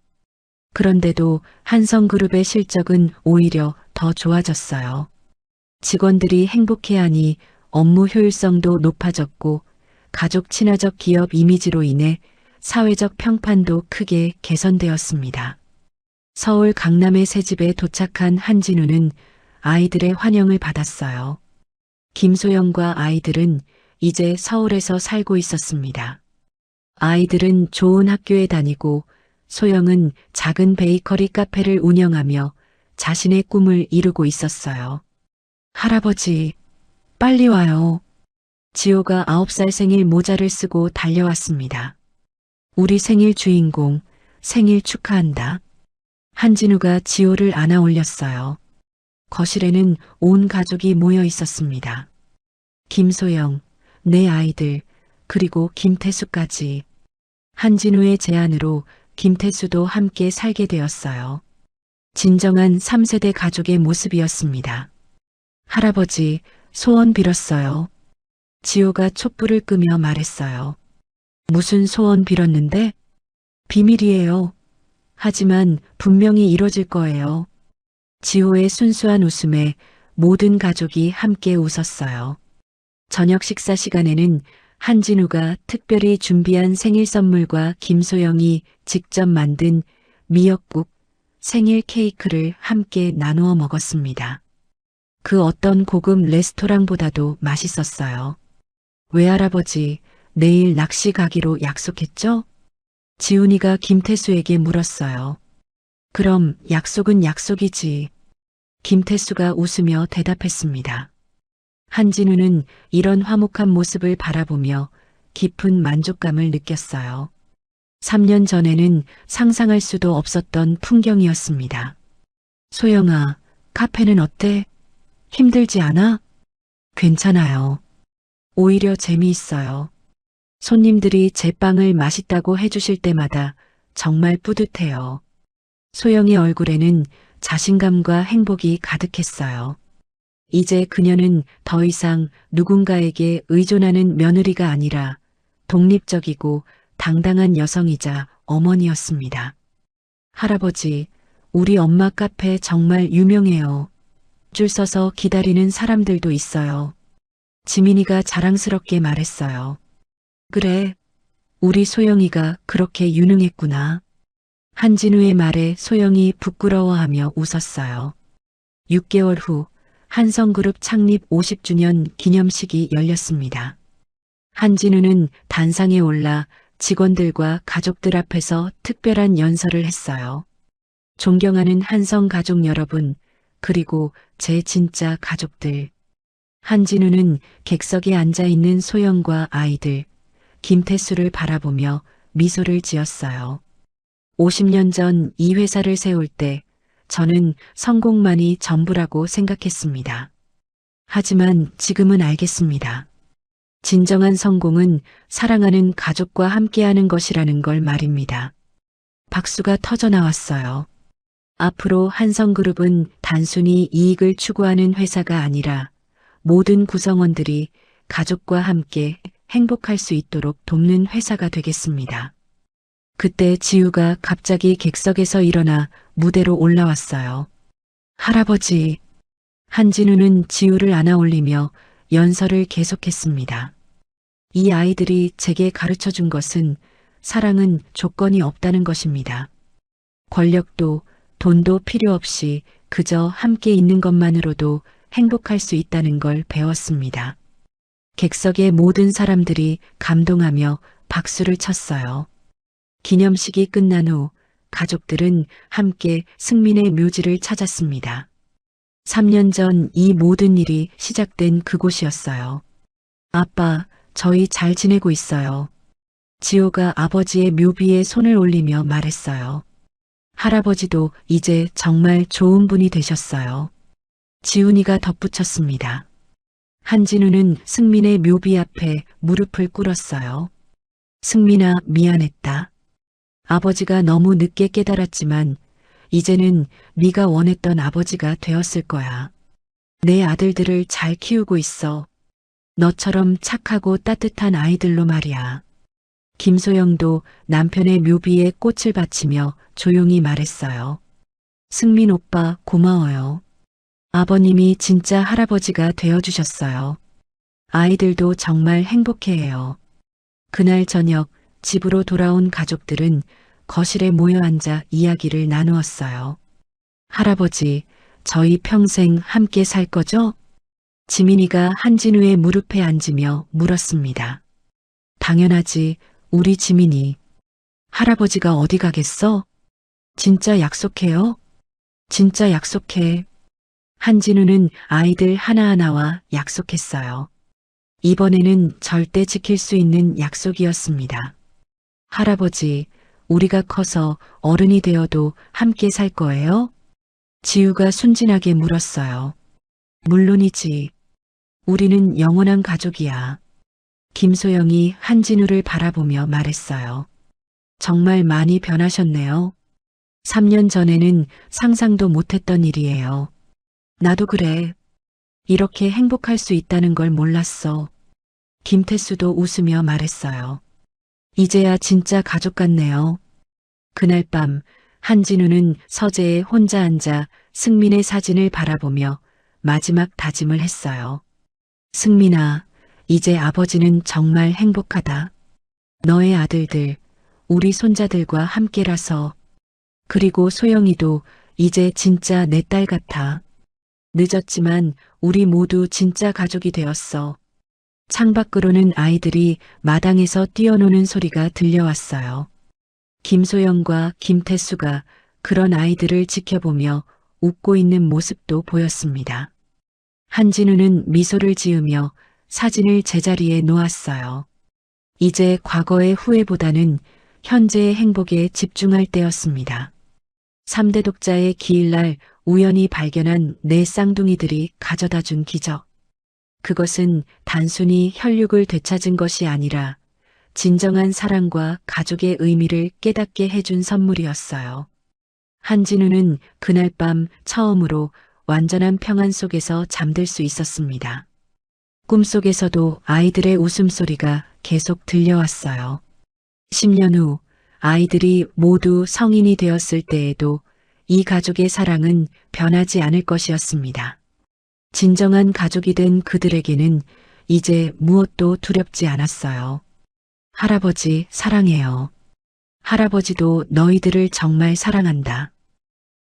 그런데도 한성그룹의 실적은 오히려 더 좋아졌어요. 직원들이 행복해하니 업무 효율성도 높아졌고 가족 친화적 기업 이미지로 인해 사회적 평판도 크게 개선되었습니다. 서울 강남의 새 집에 도착한 한진우는 아이들의 환영을 받았어요. 김소영과 아이들은 이제 서울에서 살고 있었습니다. 아이들은 좋은 학교에 다니고 소영은 작은 베이커리 카페를 운영하며 자신의 꿈을 이루고 있었어요. 할아버지, 빨리 와요. 지호가 9살 생일 모자를 쓰고 달려왔습니다. 우리 생일 주인공, 생일 축하한다. 한진우가 지호를 안아 올렸어요. 거실에는 온 가족이 모여 있었습니다. 김소영, 내 아이들, 그리고 김태수까지. 한진우의 제안으로 김태수도 함께 살게 되었어요. 진정한 3세대 가족의 모습이었습니다. 할아버지, 소원 빌었어요. 지호가 촛불을 끄며 말했어요. 무슨 소원 빌었는데? 비밀이에요. 하지만 분명히 이뤄질 거예요. 지호의 순수한 웃음에 모든 가족이 함께 웃었어요. 저녁 식사 시간에는 한진우가 특별히 준비한 생일 선물과 김소영이 직접 만든 미역국, 생일 케이크를 함께 나누어 먹었습니다. 그 어떤 고급 레스토랑보다도 맛있었어요. 외할아버지, 내일 낚시 가기로 약속했죠? 지훈이가 김태수에게 물었어요. 그럼 약속은 약속이지. 김태수가 웃으며 대답했습니다. 한진우는 이런 화목한 모습을 바라보며 깊은 만족감을 느꼈어요. 3년 전에는 상상할 수도 없었던 풍경이었습니다. 소영아, 카페는 어때? 힘들지 않아? 괜찮아요. 오히려 재미있어요. 손님들이 제 빵을 맛있다고 해주실 때마다 정말 뿌듯해요. 소영의 얼굴에는 자신감과 행복이 가득했어요. 이제 그녀는 더 이상 누군가에게 의존하는 며느리가 아니라 독립적이고 당당한 여성이자 어머니였습니다. 할아버지, 우리 엄마 카페 정말 유명해요. 줄 서서 기다리는 사람들도 있어요. 지민이가 자랑스럽게 말했어요. 그래, 우리 소영이가 그렇게 유능했구나. 한진우의 말에 소영이 부끄러워하며 웃었어요. 6개월 후 한성그룹 창립 50주년 기념식이 열렸습니다. 한진우는 단상에 올라 직원들과 가족들 앞에서 특별한 연설을 했어요. 존경하는 한성 가족 여러분, 그리고 제 진짜 가족들. 한진우는 객석에 앉아 있는 소영과 아이들, 김태수를 바라보며 미소를 지었어요. 50년 전 이 회사를 세울 때 저는 성공만이 전부라고 생각했습니다. 하지만 지금은 알겠습니다. 진정한 성공은 사랑하는 가족과 함께하는 것이라는 걸 말입니다. 박수가 터져 나왔어요. 앞으로 한성그룹은 단순히 이익을 추구하는 회사가 아니라 모든 구성원들이 가족과 함께 행복할 수 있도록 돕는 회사가 되겠습니다. 그때 지우가 갑자기 객석에서 일어나 무대로 올라왔어요. 할아버지, 한진우는 지우를 안아 올리며 연설을 계속했습니다. 이 아이들이 제게 가르쳐 준 것은 사랑은 조건이 없다는 것입니다. 권력도 돈도 필요 없이 그저 함께 있는 것만으로도 행복할 수 있다는 걸 배웠습니다. 객석의 모든 사람들이 감동하며 박수를 쳤어요. 기념식이 끝난 후 가족들은 함께 승민의 묘지를 찾았습니다. 3년 전 이 모든 일이 시작된 그곳이었어요. 아빠, 저희 잘 지내고 있어요. 지호가 아버지의 묘비에 손을 올리며 말했어요. 할아버지도 이제 정말 좋은 분이 되셨어요. 지훈이가 덧붙였습니다. 한진우는 승민의 묘비 앞에 무릎을 꿇었어요. 승민아, 미안했다. 아버지가 너무 늦게 깨달았지만 이제는 네가 원했던 아버지가 되었을 거야. 내 아들들을 잘 키우고 있어. 너처럼 착하고 따뜻한 아이들로 말이야. 김소영도 남편의 묘비에 꽃을 바치며 조용히 말했어요. 승민 오빠 고마워요. 아버님이 진짜 할아버지가 되어주셨어요. 아이들도 정말 행복해해요. 그날 저녁 집으로 돌아온 가족들은 거실에 모여 앉아 이야기를 나누었어요. 할아버지, 저희 평생 함께 살 거죠? 지민이가 한진우의 무릎에 앉으며 물었습니다. 당연하지, 우리 지민이. 할아버지가 어디 가겠어? 진짜 약속해요? 진짜 약속해. 한진우는 아이들 하나하나와 약속했어요. 이번에는 절대 지킬 수 있는 약속이었습니다. 할아버지, 우리가 커서 어른이 되어도 함께 살 거예요? 지우가 순진하게 물었어요. 물론이지. 우리는 영원한 가족이야. 김소영이 한진우를 바라보며 말했어요. 정말 많이 변하셨네요. 3년 전에는 상상도 못했던 일이에요. 나도 그래. 이렇게 행복할 수 있다는 걸 몰랐어. 김태수도 웃으며 말했어요. 이제야 진짜 가족 같네요. 그날 밤 한진우는 서재에 혼자 앉아 승민의 사진을 바라보며 마지막 다짐을 했어요. 승민아, 이제 아버지는 정말 행복하다. 너의 아들들, 우리 손자들과 함께라서. 그리고 소영이도 이제 진짜 내 딸 같아. 늦었지만 우리 모두 진짜 가족이 되었어. 창밖으로는 아이들이 마당에서 뛰어노는 소리가 들려왔어요. 김소영과 김태수가 그런 아이들을 지켜보며 웃고 있는 모습도 보였습니다. 한진우는 미소를 지으며 사진을 제자리에 놓았어요. 이제 과거의 후회보다는 현재의 행복에 집중할 때였습니다. 3대 독자의 기일날 우연히 발견한 네 쌍둥이들이 가져다 준 기적. 그것은 단순히 혈육을 되찾은 것이 아니라 진정한 사랑과 가족의 의미를 깨닫게 해준 선물이었어요. 한진우는 그날 밤 처음으로 완전한 평안 속에서 잠들 수 있었습니다. 꿈속에서도 아이들의 웃음소리가 계속 들려왔어요. 10년 후 아이들이 모두 성인이 되었을 때에도 이 가족의 사랑은 변하지 않을 것이었습니다. 진정한 가족이 된 그들에게는 이제 무엇도 두렵지 않았어요. 할아버지 사랑해요. 할아버지도 너희들을 정말 사랑한다.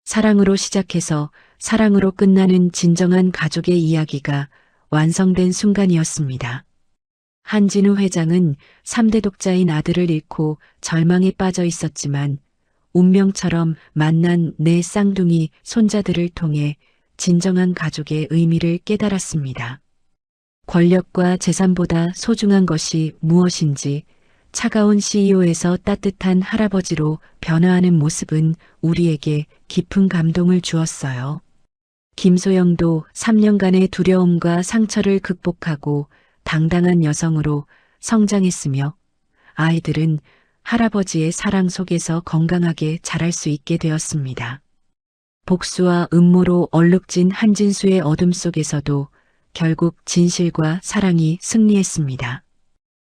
사랑으로 시작해서 사랑으로 끝나는 진정한 가족의 이야기가 완성된 순간이었습니다. 한진우 회장은 3대 독자인 아들을 잃고 절망에 빠져 있었지만 운명처럼 만난 네 쌍둥이 손자들을 통해 진정한 가족의 의미를 깨달았습니다. 권력과 재산보다 소중한 것이 무엇인지 차가운 CEO에서 따뜻한 할아버지로 변화하는 모습은 우리에게 깊은 감동을 주었어요. 김소영도 3년간의 두려움과 상처를 극복하고 당당한 여성으로 성장했으며 아이들은 할아버지의 사랑 속에서 건강하게 자랄 수 있게 되었습니다. 복수와 음모로 얼룩진 한진수의 어둠 속에서도 결국 진실과 사랑이 승리했습니다.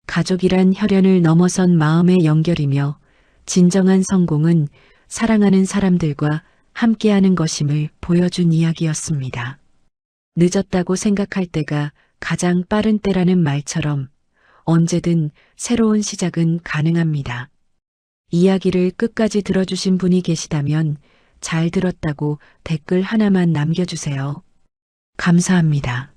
가족이란 혈연을 넘어선 마음의 연결이며 진정한 성공은 사랑하는 사람들과 함께하는 것임을 보여준 이야기였습니다. 늦었다고 생각할 때가 가장 빠른 때라는 말처럼 언제든 새로운 시작은 가능합니다. 이야기를 끝까지 들어주신 분이 계시다면 잘 들었다고 댓글 하나만 남겨주세요. 감사합니다.